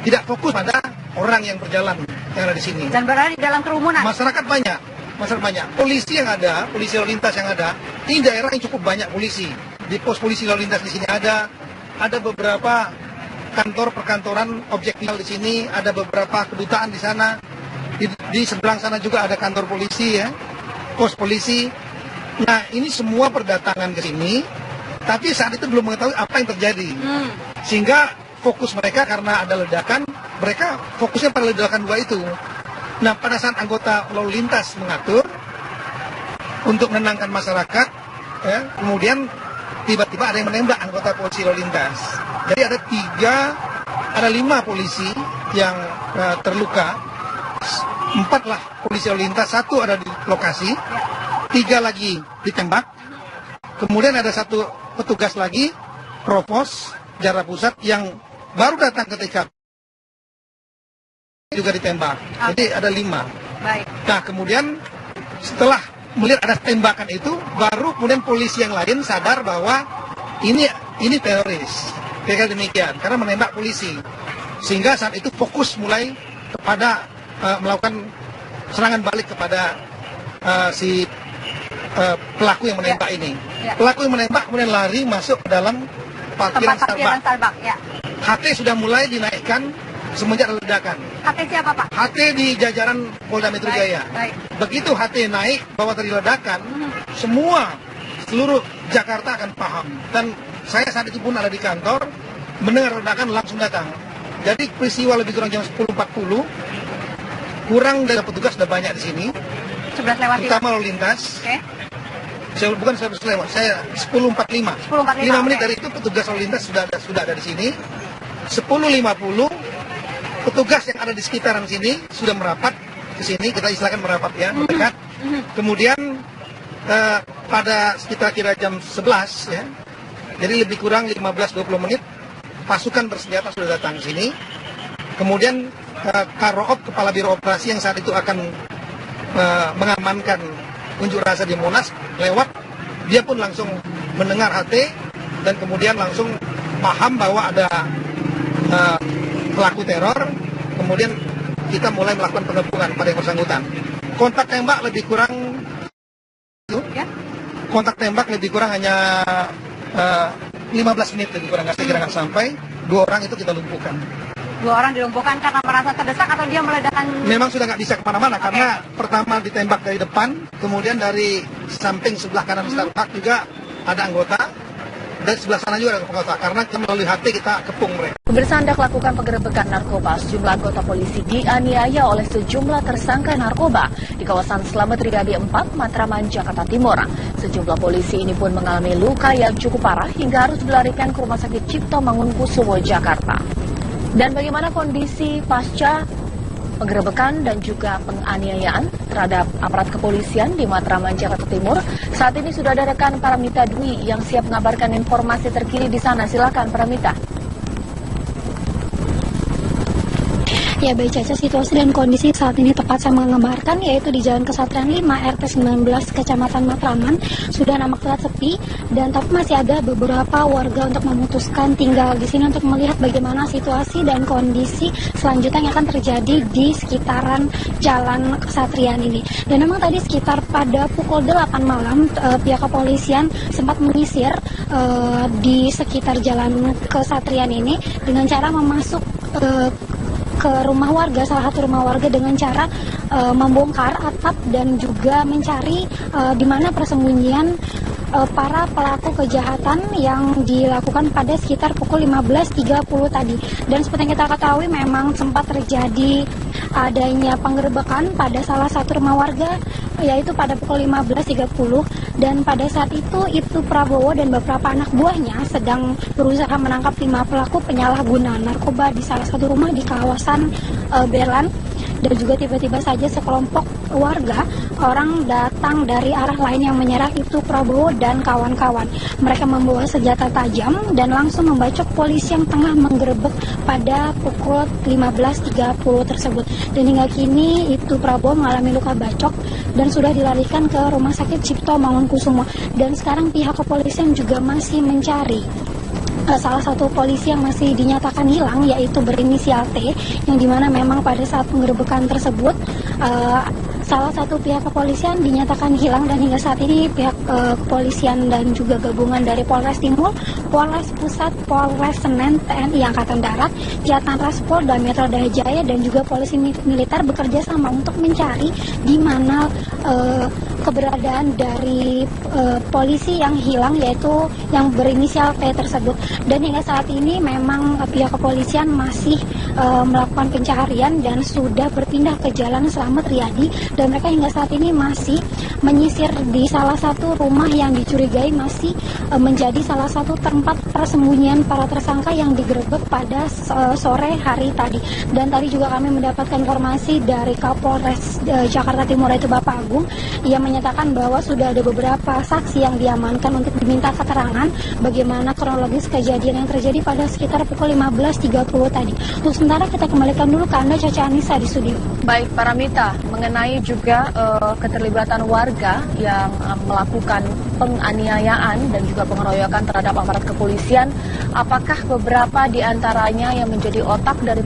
Tidak fokus pada orang yang berjalan yang ada di sini. Dan berada di dalam kerumunan. Masyarakat banyak. Polisi yang ada, polisi lalu lintas yang ada, ini daerah yang cukup banyak polisi. Di pos polisi lalu lintas di sini ada beberapa kantor perkantoran objek vital di sini, ada beberapa kedutaan di sana. Di seberang sana juga ada kantor polisi ya, pos polisi. Nah, ini semua berdatangan ke sini, tapi saat itu belum mengetahui apa yang terjadi. Sehingga fokus mereka karena ada ledakan, mereka fokusnya pada ledakan 2 itu. Nah, pada saat anggota lalu lintas mengatur untuk menenangkan masyarakat, ya, kemudian tiba-tiba ada yang menembak anggota polisi lalu lintas. Jadi ada 5 polisi yang terluka, 4 lah polisi lalu lintas, 1 ada di lokasi, 3 lagi ditembak. Kemudian ada 1 petugas lagi, Provos Jakarta Pusat yang baru datang ketika juga ditembak. Jadi ada 5. Baik. Nah, kemudian setelah melihat ada tembakan itu, baru kemudian polisi yang lain sadar bahwa ini teroris. Kira-kira demikian, karena menembak polisi. Sehingga saat itu fokus mulai kepada melakukan serangan balik kepada si pelaku yang menembak ini. Ya. Pelaku yang menembak kemudian lari masuk ke dalam parkiran Starbucks. Ya. HT sudah mulai dinaikkan semenjak ada ledakan. HT siapa Pak? HT di jajaran Polda Metro Jaya. Baik. Begitu HT naik bahwa terjadi ledakan, seluruh Jakarta akan paham. Dan saya saat itu pun ada di kantor, mendengar ledakan langsung datang. Jadi peristiwa lebih kurang jam 10.40, kurang dari petugas sudah banyak di sini. 11 lewat terutama lalu lintas. Oke. Bukan saya lewat, saya 10.45. 5 menit dari itu petugas lalu lintas sudah ada di sini. 10.50 petugas yang ada di sekitaran sini sudah merapat ke sini, kita istilahkan merapat ya, mendekat. Kemudian pada sekitar kira jam 11 ya, jadi lebih kurang 15-20 menit, pasukan bersenjata sudah datang ke sini. Kemudian Karoop, kepala biro operasi yang saat itu akan mengamankan unjuk rasa di Monas lewat, dia pun langsung mendengar HT dan kemudian langsung paham bahwa ada pelaku teror. Kemudian kita mulai melakukan pengepungan pada yang bersangkutan. Kontak tembak lebih kurang hanya 15 menit lebih kurang, saya kira nggak sampai. 2 orang itu kita lumpuhkan. 2 orang dilumpuhkan karena merasa terdesak atau dia meledakkan? Memang sudah nggak bisa kemana-mana karena pertama ditembak dari depan, kemudian dari samping sebelah kanan Starbucks juga ada anggota, dan sebelah sana juga ada anggota, karena melalui HT kita kepung mereka. Pemirsa, hendak lakukan penggerebekan narkoba, sejumlah anggota polisi dianiaya oleh sejumlah tersangka narkoba di kawasan Slamet Riyadi 4, Matraman, Jakarta Timur. Sejumlah polisi ini pun mengalami luka yang cukup parah hingga harus dilarikan ke Rumah Sakit Cipto Mangunkusumo, Jakarta. Dan bagaimana kondisi pasca penggerebekan dan juga penganiayaan terhadap aparat kepolisian di Matraman, Jakarta Timur? Saat ini sudah ada rekan Paramita Dwi yang siap mengabarkan informasi terkini di sana. Silakan Paramita. Ya baik Caca, situasi dan kondisi saat ini tepat saya mengabarkan yaitu di Jalan Kesatrian 5 RT 19 Kecamatan Matraman sudah nampak terlihat sepi, dan tapi masih ada beberapa warga untuk memutuskan tinggal di sini untuk melihat bagaimana situasi dan kondisi selanjutnya yang akan terjadi di sekitaran Jalan Kesatrian ini. Dan memang tadi sekitar pada pukul 8 malam pihak kepolisian sempat menyisir di sekitar Jalan Kesatrian ini dengan cara memasuk ke rumah warga, salah satu rumah warga dengan cara membongkar atap dan juga mencari di mana persembunyian para pelaku kejahatan yang dilakukan pada sekitar pukul 15.30 tadi. Dan seperti yang kita ketahui memang sempat terjadi adanya penggerebekan pada salah satu rumah warga yaitu pada pukul 15.30, dan pada saat itu Prabowo dan beberapa anak buahnya sedang berusaha menangkap 5 pelaku penyalahgunaan narkoba di salah satu rumah di kawasan Berlan. Dan juga tiba-tiba saja sekelompok warga orang datang dari arah lain yang menyerang Prabowo dan kawan-kawan. Mereka membawa senjata tajam dan langsung membacok polisi yang tengah menggerebek pada pukul 15.30 tersebut. Dan hingga kini Prabowo mengalami luka bacok dan sudah dilarikan ke Rumah Sakit Cipto Mangunkusumo. Dan sekarang pihak kepolisian juga masih mencari salah satu polisi yang masih dinyatakan hilang, yaitu berinisial T, yang dimana memang pada saat penggerebekan tersebut salah satu pihak kepolisian dinyatakan hilang, dan hingga saat ini pihak kepolisian dan juga gabungan dari Polres Timur, Polres Pusat, Polres Senen, TNI Angkatan Darat, Jatan Ras Polda Metro Jaya dan juga polisi militer bekerja sama untuk mencari di mana keberadaan dari polisi yang hilang, yaitu yang berinisial T tersebut. Dan hingga saat ini memang pihak kepolisian masih melakukan pencarian dan sudah berpindah ke Jalan Slamet Riyadi, dan mereka hingga saat ini masih menyisir di salah satu rumah yang dicurigai masih menjadi salah satu tempat persembunyian para tersangka yang digerebek pada sore hari tadi. Dan tadi juga kami mendapatkan informasi dari Kapolres Jakarta Timur, yaitu Bapak Agung, yang menyatakan bahwa sudah ada beberapa saksi yang diamankan untuk diminta keterangan bagaimana kronologis kejadian yang terjadi pada sekitar pukul 15.30 tadi. Untuk sementara kita kembalikan dulu ke Anda, Caca Anissa, di studio. Baik, Paramita, mengenai juga keterlibatan warga yang melakukan penganiayaan dan juga pengeroyokan terhadap aparat kepolisian, apakah beberapa di antaranya yang menjadi otak dari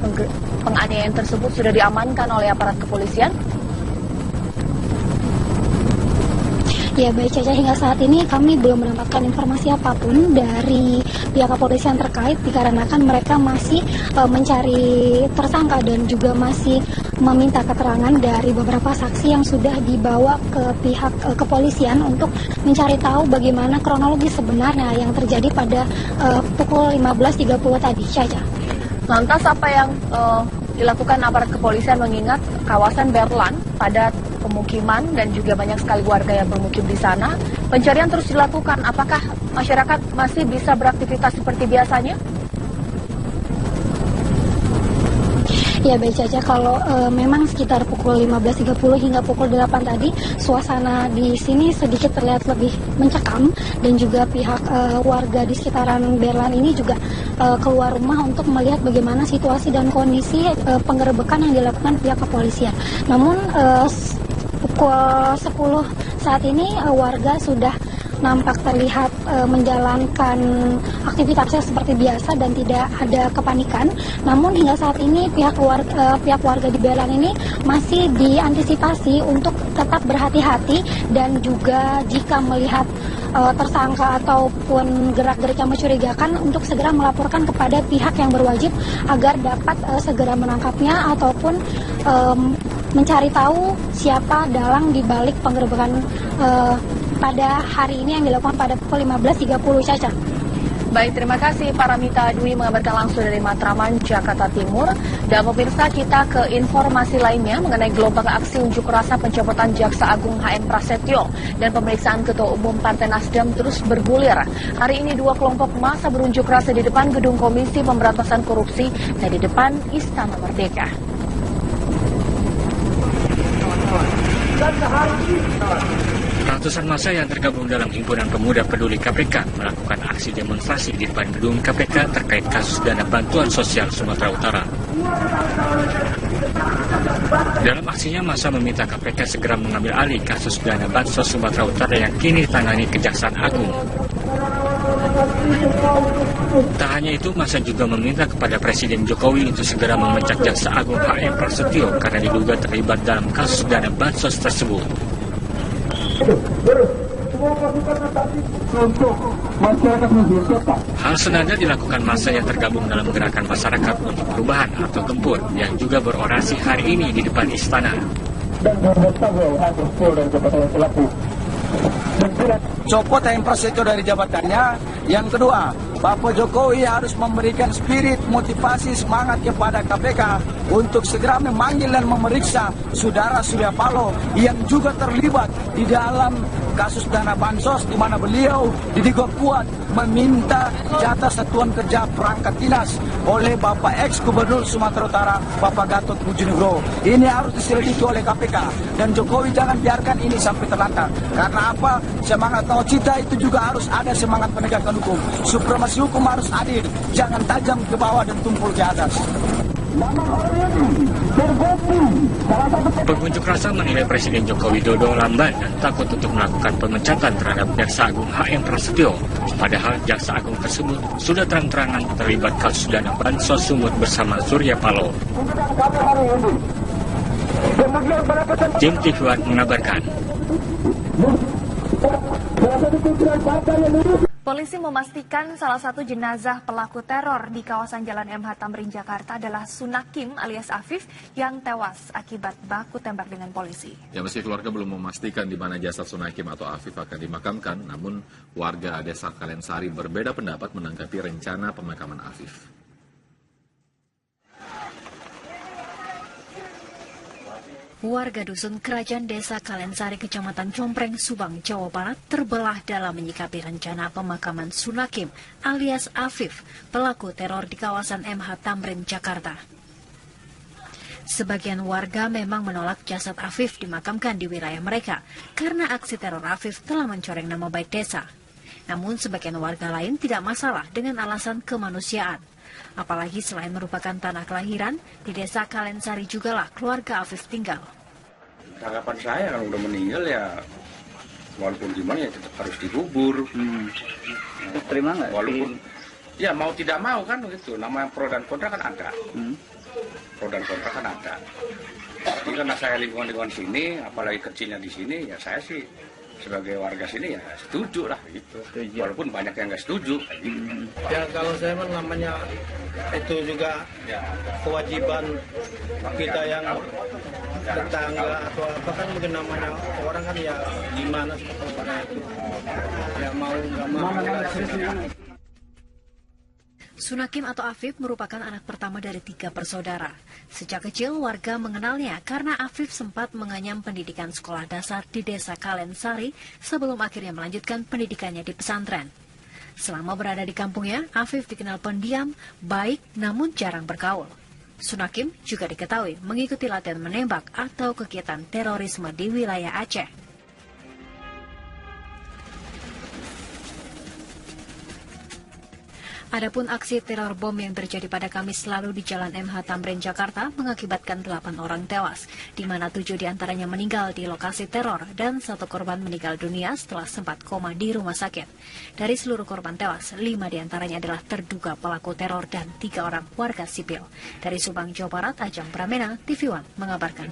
penganiayaan tersebut sudah diamankan oleh aparat kepolisian? Ya baik Caca, hingga saat ini kami belum mendapatkan informasi apapun dari pihak kepolisian terkait, dikarenakan mereka masih mencari tersangka dan juga masih meminta keterangan dari beberapa saksi yang sudah dibawa ke pihak kepolisian untuk mencari tahu bagaimana kronologi sebenarnya yang terjadi pada pukul 15.30 tadi, Caca. Lantas apa yang dilakukan aparat kepolisian mengingat kawasan Berlan padat pemukiman dan juga banyak sekali warga yang bermukim di sana? Pencarian terus dilakukan. Apakah masyarakat masih bisa beraktivitas seperti biasanya? Ya baik Caca, kalau memang sekitar pukul 15.30 hingga pukul 8 tadi suasana di sini sedikit terlihat lebih mencekam, dan juga pihak warga di sekitaran Berlan ini juga keluar rumah untuk melihat bagaimana situasi dan kondisi penggerebekan yang dilakukan pihak kepolisian. Namun pukul 10 saat ini warga sudah nampak terlihat menjalankan aktivitasnya seperti biasa dan tidak ada kepanikan. Namun hingga saat ini pihak warga di Berlan ini masih diantisipasi untuk tetap berhati-hati, dan juga jika melihat tersangka ataupun gerak-gerik yang mencurigakan untuk segera melaporkan kepada pihak yang berwajib agar dapat segera menangkapnya ataupun mencari tahu siapa dalang di balik penggerebekan pada hari ini yang dilakukan pada pukul 15.30, Caca. Baik, terima kasih Paramita Dwi mengabarkan langsung dari Matraman, Jakarta Timur. Dan pemirsa, kita ke informasi lainnya mengenai gelombang aksi unjuk rasa pencopotan Jaksa Agung HM Prasetyo dan pemeriksaan Ketua Umum Partai Nasdem terus bergulir. Hari ini dua kelompok massa berunjuk rasa di depan gedung Komisi Pemberantasan Korupsi dan di depan Istana Merdeka. Ratusan massa yang tergabung dalam Himpunan Pemuda Peduli KPK melakukan aksi demonstrasi di depan gedung KPK terkait kasus dana bantuan sosial Sumatera Utara. Dalam aksinya, massa meminta KPK segera mengambil alih kasus dana bansos Sumatera Utara yang kini ditangani Kejaksaan Agung. Tak hanya itu, massa juga meminta kepada Presiden Jokowi untuk segera memecat Jaksa Agung HM Prasetyo karena diduga terlibat dalam kasus dana bansos tersebut. Hal senada dilakukan massa yang tergabung dalam Gerakan Masyarakat untuk Perubahan atau Gempur yang juga berorasi hari ini di depan istana. Copot HM Prasetyo dari jabatannya. Yang kedua, Bapak Jokowi harus memberikan spirit, motivasi, semangat kepada KPK untuk segera memanggil dan memeriksa saudara Surya Paloh yang juga terlibat di dalam kasus dana bansos, di mana beliau diduga kuat meminta jatah satuan kerja perangkat dinas oleh Bapak ex-Gubernur Sumatera Utara, Bapak Gatot Pujonegoro. Ini harus diselidiki oleh KPK dan Jokowi jangan biarkan ini sampai terlantar. Karena apa? Semangat nawacita itu juga harus ada semangat penegakan hukum. Supremasi hukum harus adil, jangan tajam ke bawah dan tumpul ke atas. Pengunjuk rasa menilai Presiden Joko Widodo lamban dan takut untuk melakukan pemecatan terhadap Jaksa Agung HM Prasetyo. Padahal Jaksa Agung tersebut sudah terang-terangan terlibat kasus dana bansos sumut bersama Surya Paloh. Tim TV One mengabarkan. Polisi memastikan salah satu jenazah pelaku teror di kawasan Jalan MH Tamrin, Jakarta adalah Sunakim alias Afif yang tewas akibat baku tembak dengan polisi. Ya, meski keluarga belum memastikan di mana jasad Sunakim atau Afif akan dimakamkan, namun warga Desa Kalensari berbeda pendapat menanggapi rencana pemakaman Afif. Warga dusun Kerajaan Desa Kalensari, Kecamatan Compreng, Subang, Jawa Barat terbelah dalam menyikapi rencana pemakaman Sunakim alias Afif, pelaku teror di kawasan MH Tamrin, Jakarta. Sebagian warga memang menolak jasad Afif dimakamkan di wilayah mereka karena aksi teror Afif telah mencoreng nama baik desa. Namun sebagian warga lain tidak masalah dengan alasan kemanusiaan. Apalagi selain merupakan tanah kelahiran, di Desa Kalensari jugalah keluarga Afif tinggal. Tanggapan saya kalau udah meninggal ya, walaupun gimana ya tetap harus dikubur. Terima nggak? Walaupun ya mau tidak mau kan begitu. Namanya pro dan kontra kan ada. Pro dan kontra kan ada. Jadi karena saya lingkungan sini, apalagi kecilnya di sini, ya saya sih sebagai warga sini ya setuju lah gitu. Walaupun banyak yang nggak setuju. Ya kalau saya namanya itu juga kewajiban kita yang tetangga atau apa kan mungkin namanya orang kan ya gimana seperti itu. Ya mau nggak mau. Sunakim atau Afif merupakan anak pertama dari 3 bersaudara. Sejak kecil warga mengenalnya karena Afif sempat menganyam pendidikan sekolah dasar di Desa Kalensari sebelum akhirnya melanjutkan pendidikannya di pesantren. Selama berada di kampungnya, Afif dikenal pendiam, baik namun jarang bergaul. Sunakim juga diketahui mengikuti latihan menembak atau kegiatan terorisme di wilayah Aceh. Adapun aksi teror bom yang terjadi pada Kamis lalu di Jalan MH Tamrin, Jakarta mengakibatkan 8 orang tewas, di mana 7 diantaranya meninggal di lokasi teror dan 1 korban meninggal dunia setelah sempat koma di rumah sakit. Dari seluruh korban tewas, 5 diantaranya adalah terduga pelaku teror dan 3 orang warga sipil. Dari Subang, Jawa Barat, Ajang Pramena, TV One mengabarkan.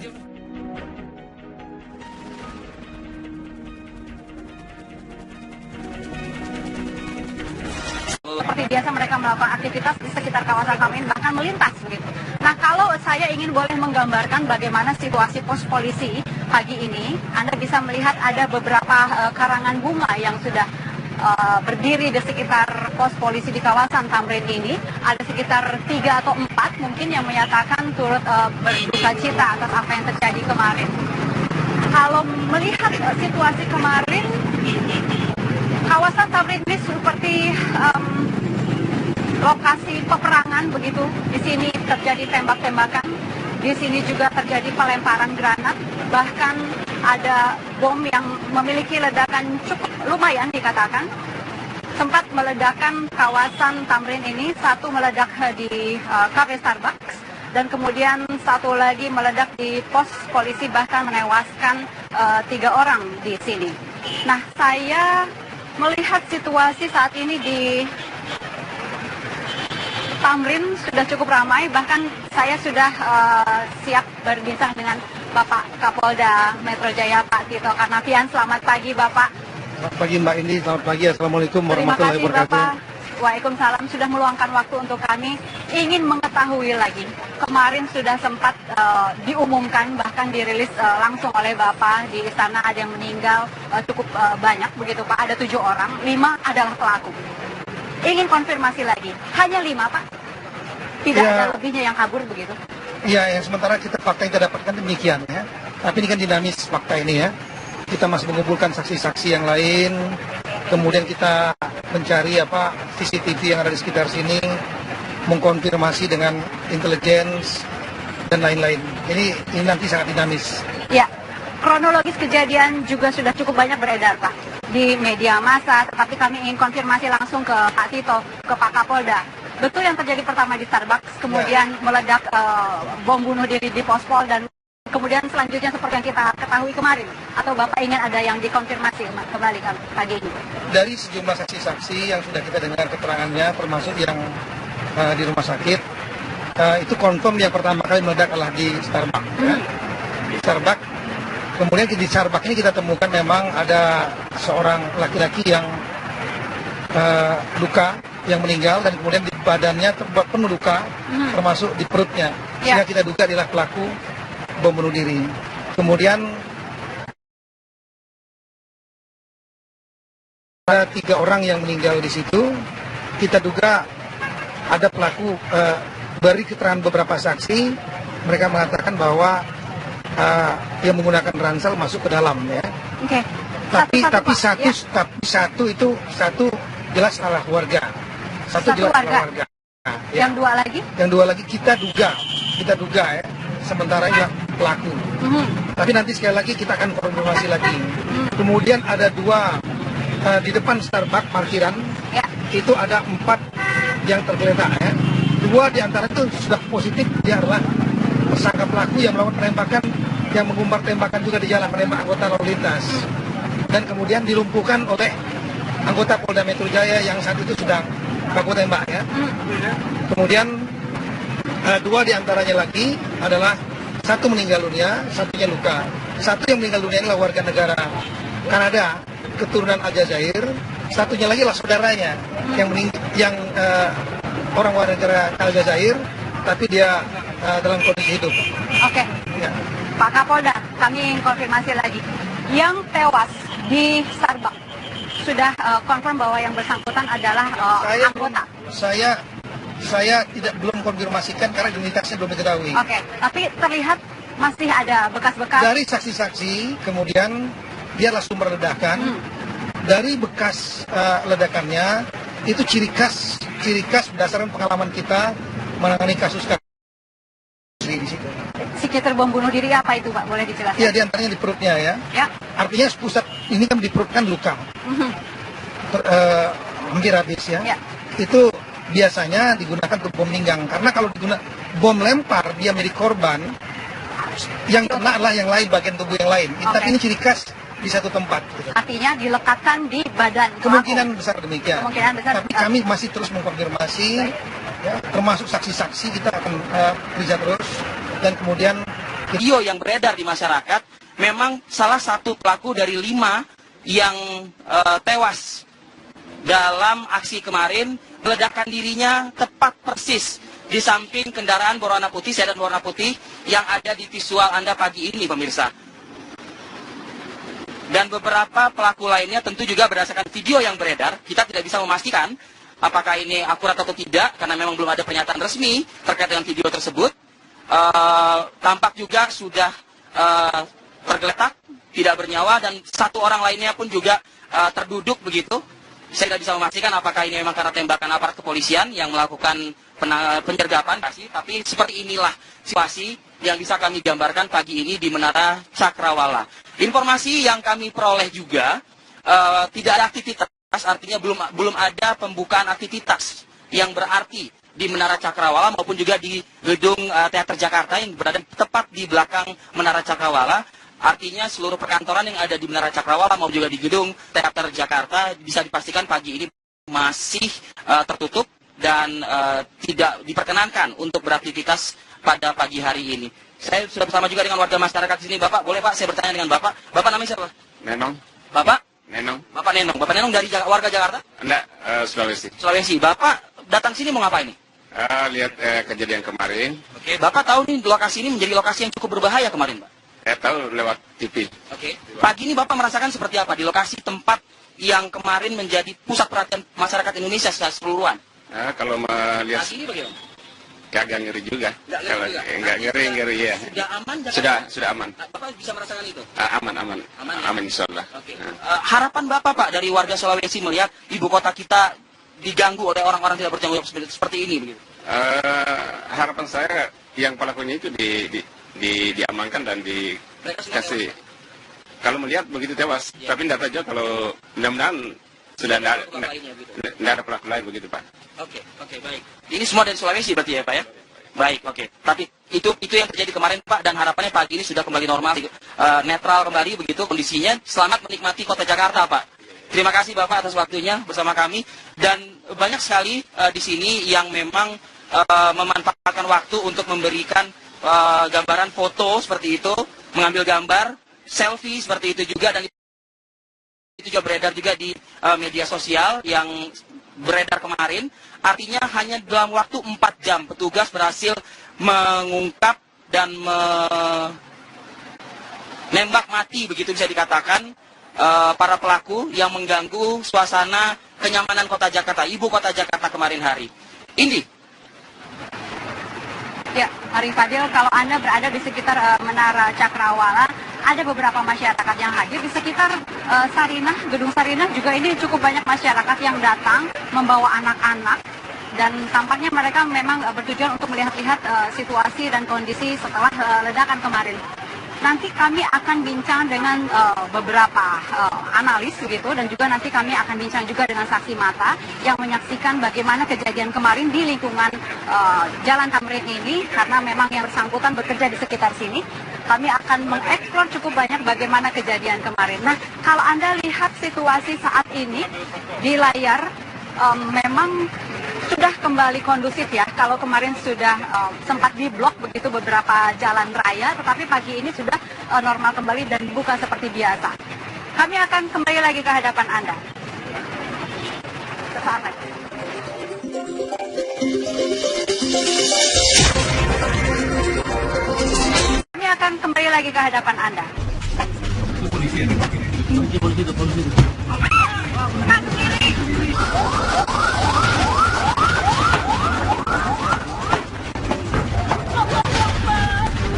Seperti biasa mereka melakukan aktivitas di sekitar kawasan kami, bahkan melintas begitu. Nah, kalau saya ingin boleh menggambarkan bagaimana situasi pos polisi pagi ini, Anda bisa melihat ada beberapa karangan bunga yang sudah berdiri di sekitar pos polisi di kawasan Tamrin ini. Ada sekitar 3 atau 4 mungkin yang menyatakan turut berduka cita atas apa yang terjadi kemarin. Kalau melihat situasi kemarin, kawasan Tamrin ini seperti lokasi peperangan begitu. Di sini terjadi tembak-tembakan, di sini juga terjadi pelemparan granat, bahkan ada bom yang memiliki ledakan cukup lumayan dikatakan. Sempat meledakkan kawasan Tamrin ini, satu meledak di kafe Starbucks, dan kemudian satu lagi meledak di pos polisi, bahkan menewaskan 3 orang di sini. Nah, saya melihat situasi saat ini di Tamrin sudah cukup ramai, bahkan saya sudah siap berbincang dengan Bapak Kapolda Metro Jaya, Pak Tito Karnavian. Selamat pagi, Bapak. Selamat pagi, Mbak Indi. Selamat pagi. Assalamualaikum warahmatullahi wabarakatuh. Terima kasih, Bapak. Waalaikumsalam, sudah meluangkan waktu untuk kami. Ingin mengetahui lagi, kemarin sudah sempat diumumkan, bahkan dirilis langsung oleh Bapak di istana, ada yang meninggal cukup banyak begitu, Pak. Ada 7 orang, 5 adalah pelaku. Ingin konfirmasi lagi, hanya 5, Pak? Tidak ada lebihnya yang kabur begitu? Iya, yang sementara fakta yang kita dapatkan demikian ya. Tapi ini kan dinamis fakta ini ya. Kita masih mengumpulkan saksi-saksi yang lain, kemudian kita mencari CCTV yang ada di sekitar sini, mengkonfirmasi dengan intelligence dan lain-lain. Ini nanti sangat dinamis. Ya, kronologis kejadian juga sudah cukup banyak beredar, Pak, di media massa, tetapi kami ingin konfirmasi langsung ke Pak Tito, ke Pak Kapolda. Betul yang terjadi pertama di Starbucks, kemudian meledak bom bunuh diri di Pospol, dan kemudian selanjutnya seperti yang kita ketahui kemarin, atau Bapak ingin ada yang dikonfirmasi kembali pagi ini? Dari sejumlah saksi-saksi yang sudah kita dengar keterangannya, termasuk yang di rumah sakit, itu confirm yang pertama kali meledak adalah di Starbucks. Ya. Di Starbucks. Kemudian di Starbucks ini kita temukan memang ada seorang laki-laki yang luka, yang meninggal, dan kemudian di badannya penuh luka, termasuk di perutnya. Sehingga kita duga adalah pelaku bom bunuh diri. Kemudian ada 3 orang yang meninggal di situ. Kita duga ada pelaku, dari keterangan beberapa saksi, mereka mengatakan bahwa yang menggunakan ransel masuk ke dalam ya. Oke. Tapi satu jelas salah warga. Satu jelas salah warga. Nah, ya. Yang 2 lagi? Yang 2 lagi kita duga ya. Sementara ini pelaku. Tapi nanti sekali lagi kita akan konfirmasi lagi. Kemudian ada 2 di depan Starbucks parkiran. Ya. Itu ada 4 yang tergeletak ya. 2 di antara itu sudah positif, dia adalah tersangka pelaku yang melakukan penembakan, yang mengumbar tembakan juga di jalan, menembak anggota lalu lintas. Dan kemudian dilumpuhkan oleh anggota Polda Metro Jaya yang saat itu sedang baku tembak ya. Kemudian 2 di antaranya lagi adalah satu meninggal dunia, satunya luka. Satu yang meninggal dunia adalah warga negara Kanada, keturunan Aljazair. Satunya lagi adalah saudaranya yang orang warga negara Aljazair, tapi dia dalam kondisi hidup. Oke. Ya. Pak Kapolda, kami ingin konfirmasi lagi. Yang tewas di Starbucks sudah confirm bahwa yang bersangkutan adalah anggota. Saya belum konfirmasikan karena identitasnya belum diketahui. Oke, tapi terlihat masih ada bekas-bekas. Dari saksi-saksi, kemudian dia adalah sumber ledakan. Dari bekas ledakannya itu ciri khas berdasarkan pengalaman kita menangani kasus di situ. Psikiater bom bunuh diri apa itu, Pak? Boleh dijelaskan? Iya, diantaranya di perutnya ya. Ya. Artinya pusat ini kan di perut kan luka. Hampir habis ya. Itu biasanya digunakan untuk bom pinggang, karena kalau digunakan bom lempar dia menjadi korban, yang kena adalah yang lain, bagian tubuh yang lain. Tapi ini ciri khas di satu tempat. Gitu. Artinya dilekatkan di badan. Kemungkinan besar demikian. Kemungkinan besar. Tapi kami masih terus mengkonfirmasi, ya, termasuk saksi-saksi kita akan kerja terus, dan kemudian video yang beredar di masyarakat memang salah satu pelaku dari 5 yang tewas dalam aksi kemarin. Meledakan dirinya tepat persis di samping kendaraan berwarna putih, sedan berwarna putih yang ada di visual Anda pagi ini, pemirsa. Dan beberapa pelaku lainnya tentu juga berdasarkan video yang beredar, kita tidak bisa memastikan apakah ini akurat atau tidak, karena memang belum ada pernyataan resmi terkait dengan video tersebut. Tampak juga sudah tergeletak, tidak bernyawa, dan satu orang lainnya pun juga terduduk begitu. Saya tidak bisa memastikan apakah ini memang karena tembakan aparat kepolisian yang melakukan penyergapan, tapi seperti inilah situasi yang bisa kami gambarkan pagi ini di Menara Cakrawala. Informasi yang kami peroleh juga tidak ada aktivitas, artinya belum ada pembukaan aktivitas yang berarti di Menara Cakrawala maupun juga di gedung Teater Jakarta yang berada tepat di belakang Menara Cakrawala. Artinya seluruh perkantoran yang ada di Menara Cakrawala maupun juga di gedung Teater Jakarta bisa dipastikan pagi ini masih tertutup dan tidak diperkenankan untuk beraktivitas pada pagi hari ini. Saya sudah bersama juga dengan warga masyarakat di sini. Bapak, boleh Pak saya bertanya dengan Bapak? Bapak namanya siapa? Nenong. Bapak? Nenong. Bapak Nenong. Bapak Nenong dari warga Jakarta? Enggak, Sulawesi. Sulawesi. Bapak datang sini mau ngapain nih? Lihat kejadian kemarin. Oke, Bapak tahu nih lokasi ini menjadi lokasi yang cukup berbahaya kemarin, Pak? Saya tahu lewat TV. Oke. Pagi ini Bapak merasakan seperti apa di lokasi tempat yang kemarin menjadi pusat perhatian masyarakat Indonesia secara keseluruhan? Kalau melihat Pagi ini bagaimana? agak ngeri juga. Enggak ngeri ya. Sudah aman? Sudah aman. Bapak bisa merasakan itu? Aman insyaallah. Oke. Harapan Bapak, Pak, dari warga Sulawesi melihat ibu kota kita diganggu oleh orang-orang tidak bertanggung jawab seperti ini begitu? Harapan saya yang pelakunya itu diamankan dan dikasih. Kalau melihat begitu tewas, tapi tidak tahu kalau mudah-mudahan sudah tidak ada pelaku lain begitu, Pak. Oke, baik. Ini semua dari Sulawesi berarti ya, Pak ya? Baik, oke. Tapi itu yang terjadi kemarin, Pak, dan harapannya pagi ini sudah kembali normal, netral kembali begitu kondisinya. Selamat menikmati kota Jakarta, Pak. Terima kasih Bapak atas waktunya bersama kami, dan banyak sekali di sini yang memang memanfaatkan waktu untuk memberikan gambaran foto seperti itu, mengambil gambar, selfie seperti itu juga, dan itu juga beredar juga di media sosial yang beredar kemarin. Artinya hanya dalam waktu 4 jam petugas berhasil mengungkap dan menembak mati begitu bisa dikatakan para pelaku yang mengganggu suasana kenyamanan kota Jakarta, ibu kota Jakarta kemarin hari. Indi. Ya, Arif Fadil, kalau Anda berada di sekitar Menara Cakrawala, ada beberapa masyarakat yang hadir. Di sekitar Sarinah, Gedung Sarinah juga ini cukup banyak masyarakat yang datang membawa anak-anak. Dan tampaknya mereka memang bertujuan untuk melihat-lihat situasi dan kondisi setelah ledakan kemarin. Nanti kami akan bincang dengan beberapa analis begitu, dan juga nanti kami akan bincang juga dengan saksi mata yang menyaksikan bagaimana kejadian kemarin di lingkungan Jalan Tamrin ini, karena memang yang bersangkutan bekerja di sekitar sini. Kami akan mengeksplor cukup banyak bagaimana kejadian kemarin. Nah, kalau Anda lihat situasi saat ini di layar, memang sudah kembali kondusif ya. Kalau kemarin sudah sempat diblok begitu beberapa jalan raya, tetapi pagi ini sudah normal kembali dan dibuka seperti biasa. Kami akan kembali lagi ke hadapan Anda. Sesaat lagi. Kami akan kembali lagi ke hadapan Anda.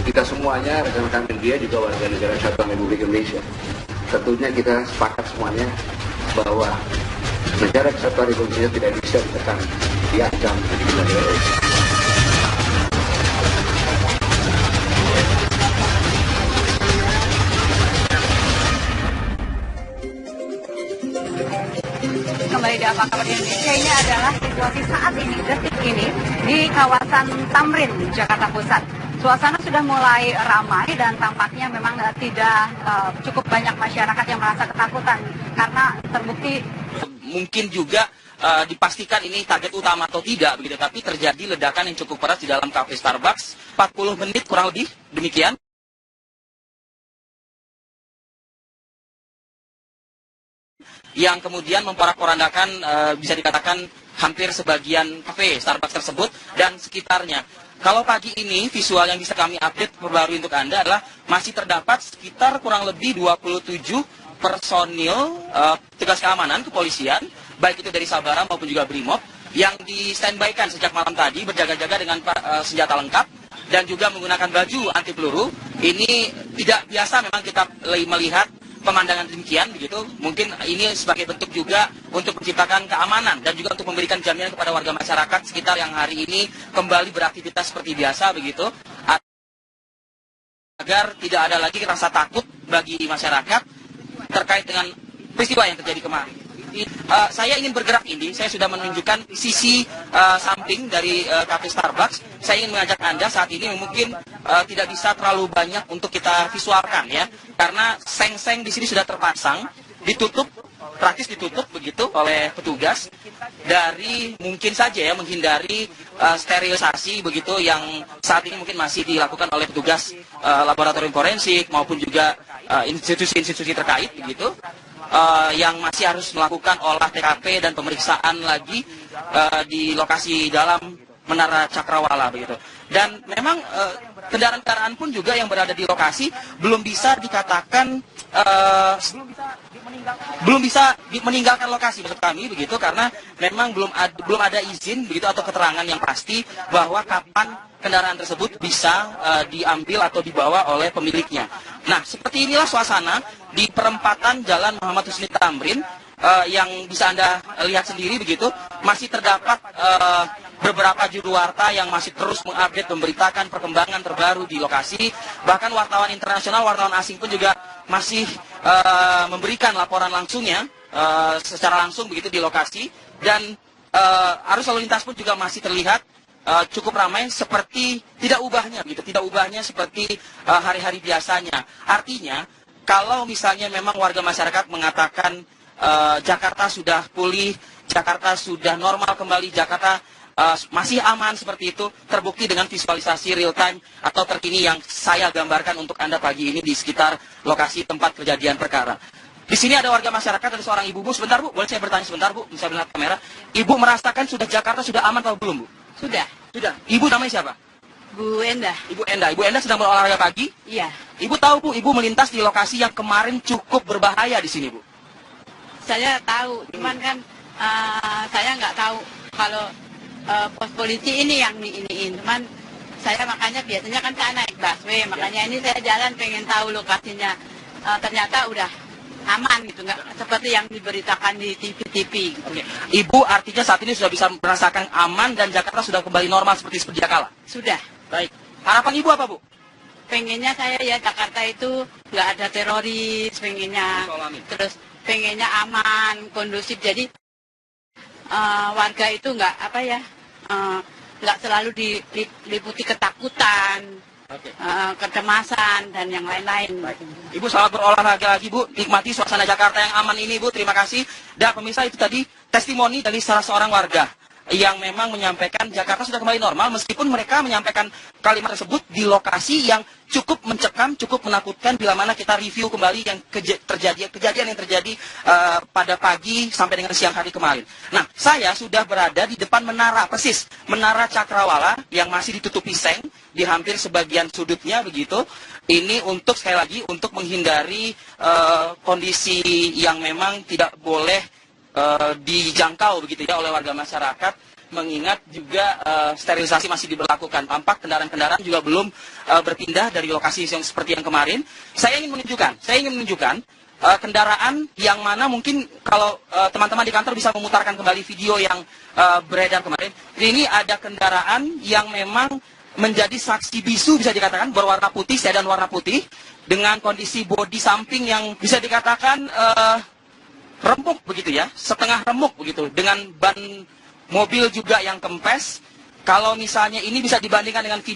Kita semuanya, rekan-rekan media juga warga negara Kesatuan Republik Indonesia, tentunya kita sepakat semuanya bahwa negara Kesatuan Republik Indonesia tidak bisa ditekan, diancam, Kembali di Apa Kabar Indonesia, ini adalah situasi saat ini, detik ini, di kawasan Tamrin, Jakarta Pusat. Suasana sudah mulai ramai dan tampaknya memang tidak cukup banyak masyarakat yang merasa ketakutan karena terbukti. Mungkin juga dipastikan ini target utama atau tidak begitu, tapi terjadi ledakan yang cukup keras di dalam kafe Starbucks, 40 menit kurang lebih demikian. Yang kemudian memporak-porandakan bisa dikatakan hampir sebagian kafe Starbucks tersebut dan sekitarnya. Kalau pagi ini visual yang bisa kami update perbarui untuk Anda adalah masih terdapat sekitar kurang lebih 27 personil tugas keamanan kepolisian, baik itu dari Sabara maupun juga Brimob, yang di standby-kan sejak malam tadi berjaga-jaga dengan senjata lengkap dan juga menggunakan baju anti peluru. Ini tidak biasa memang kita melihat pemandangan demikian begitu. Mungkin ini sebagai bentuk juga untuk menciptakan keamanan dan juga untuk memberikan jaminan kepada warga masyarakat sekitar yang hari ini kembali beraktivitas seperti biasa begitu, agar tidak ada lagi rasa takut bagi masyarakat terkait dengan peristiwa yang terjadi kemarin. Saya ingin bergerak ini, saya sudah menunjukkan sisi samping dari kafe Starbucks. Saya ingin mengajak Anda saat ini mungkin tidak bisa terlalu banyak untuk kita visualkan ya, karena seng-seng di sini sudah terpasang, ditutup, praktis ditutup begitu oleh petugas dari mungkin saja ya menghindari sterilisasi begitu yang saat ini mungkin masih dilakukan oleh petugas laboratorium forensik maupun juga institusi-institusi terkait begitu. Yang masih harus melakukan olah TKP dan pemeriksaan lagi di lokasi dalam Menara Cakrawala begitu. Dan memang kendaraan-kendaraan pun juga yang berada di lokasi belum bisa dikatakan belum bisa meninggalkan lokasi maksud kami begitu, karena memang belum ada izin begitu atau keterangan yang pasti bahwa kapan kendaraan tersebut bisa diambil atau dibawa oleh pemiliknya. Nah, seperti inilah suasana di perempatan Jalan Muhammad Husni Tamrin yang bisa Anda lihat sendiri begitu. Masih terdapat beberapa juru warta yang masih terus mengupdate, memberitakan perkembangan terbaru di lokasi. Bahkan wartawan internasional, wartawan asing pun juga masih memberikan laporan langsungnya secara langsung begitu di lokasi. Dan arus lalu lintas pun juga masih terlihat cukup ramai seperti tidak ubahnya begitu, tidak ubahnya seperti hari-hari biasanya. Artinya kalau misalnya memang warga masyarakat mengatakan Jakarta sudah pulih, Jakarta sudah normal kembali, Jakarta masih aman seperti itu, terbukti dengan visualisasi real time atau terkini yang saya gambarkan untuk Anda pagi ini di sekitar lokasi tempat kejadian perkara. Di sini ada warga masyarakat, ada seorang ibu. Bu, sebentar Bu, boleh saya bertanya sebentar Bu, bisa melihat kamera. Ibu merasakan sudah Jakarta sudah aman atau belum Bu? Sudah. Sudah. Ibu namanya siapa? Bu Endah. Ibu Endah. Ibu Endah sedang berolahraga pagi? Iya. Ibu tahu Bu, Ibu melintas di lokasi yang kemarin cukup berbahaya di sini Bu? Saya tahu, cuman kan saya nggak tahu kalau pos polisi ini yang iniin. Cuman saya makanya biasanya kan saya naik busway, makanya ini saya jalan pengen tahu lokasinya. Ternyata udah aman gitu, nggak seperti yang diberitakan di TV-TV. Gitu. Oke. Ibu artinya saat ini sudah bisa merasakan aman dan Jakarta sudah kembali normal seperti sedia kala? Sudah. Baik. Harapan Ibu apa Bu? Pengennya saya ya Jakarta itu nggak ada teroris, pengennya. Terus pengennya aman, kondusif. Jadi warga itu nggak nggak selalu diliputi ketakutan. Kecemasan dan yang lain-lain. Ibu selamat berolahraga lagi Bu, nikmati suasana Jakarta yang aman ini Bu, terima kasih. Dan pemirsa, itu tadi testimoni dari salah seorang warga yang memang menyampaikan Jakarta sudah kembali normal meskipun mereka menyampaikan kalimat tersebut di lokasi yang cukup mencekam, cukup menakutkan bila mana kita review kembali yang kejadian yang terjadi pada pagi sampai dengan siang hari kemarin. Nah, saya sudah berada di depan menara, persis Menara Cakrawala yang masih ditutupi seng di hampir sebagian sudutnya begitu. Ini untuk sekali lagi untuk menghindari kondisi yang memang tidak boleh dijangkau begitu ya oleh warga masyarakat, mengingat juga sterilisasi masih diberlakukan. Tampak kendaraan-kendaraan juga belum berpindah dari lokasi yang seperti yang kemarin. Saya ingin menunjukkan kendaraan yang mana mungkin kalau teman-teman di kantor bisa memutarkan kembali video yang beredar kemarin. Ini ada kendaraan yang memang menjadi saksi bisu bisa dikatakan, berwarna putih, sedan warna putih dengan kondisi bodi samping yang bisa dikatakan remuk begitu ya, setengah remuk begitu, dengan ban mobil juga yang kempes. Kalau misalnya ini bisa dibandingkan dengan video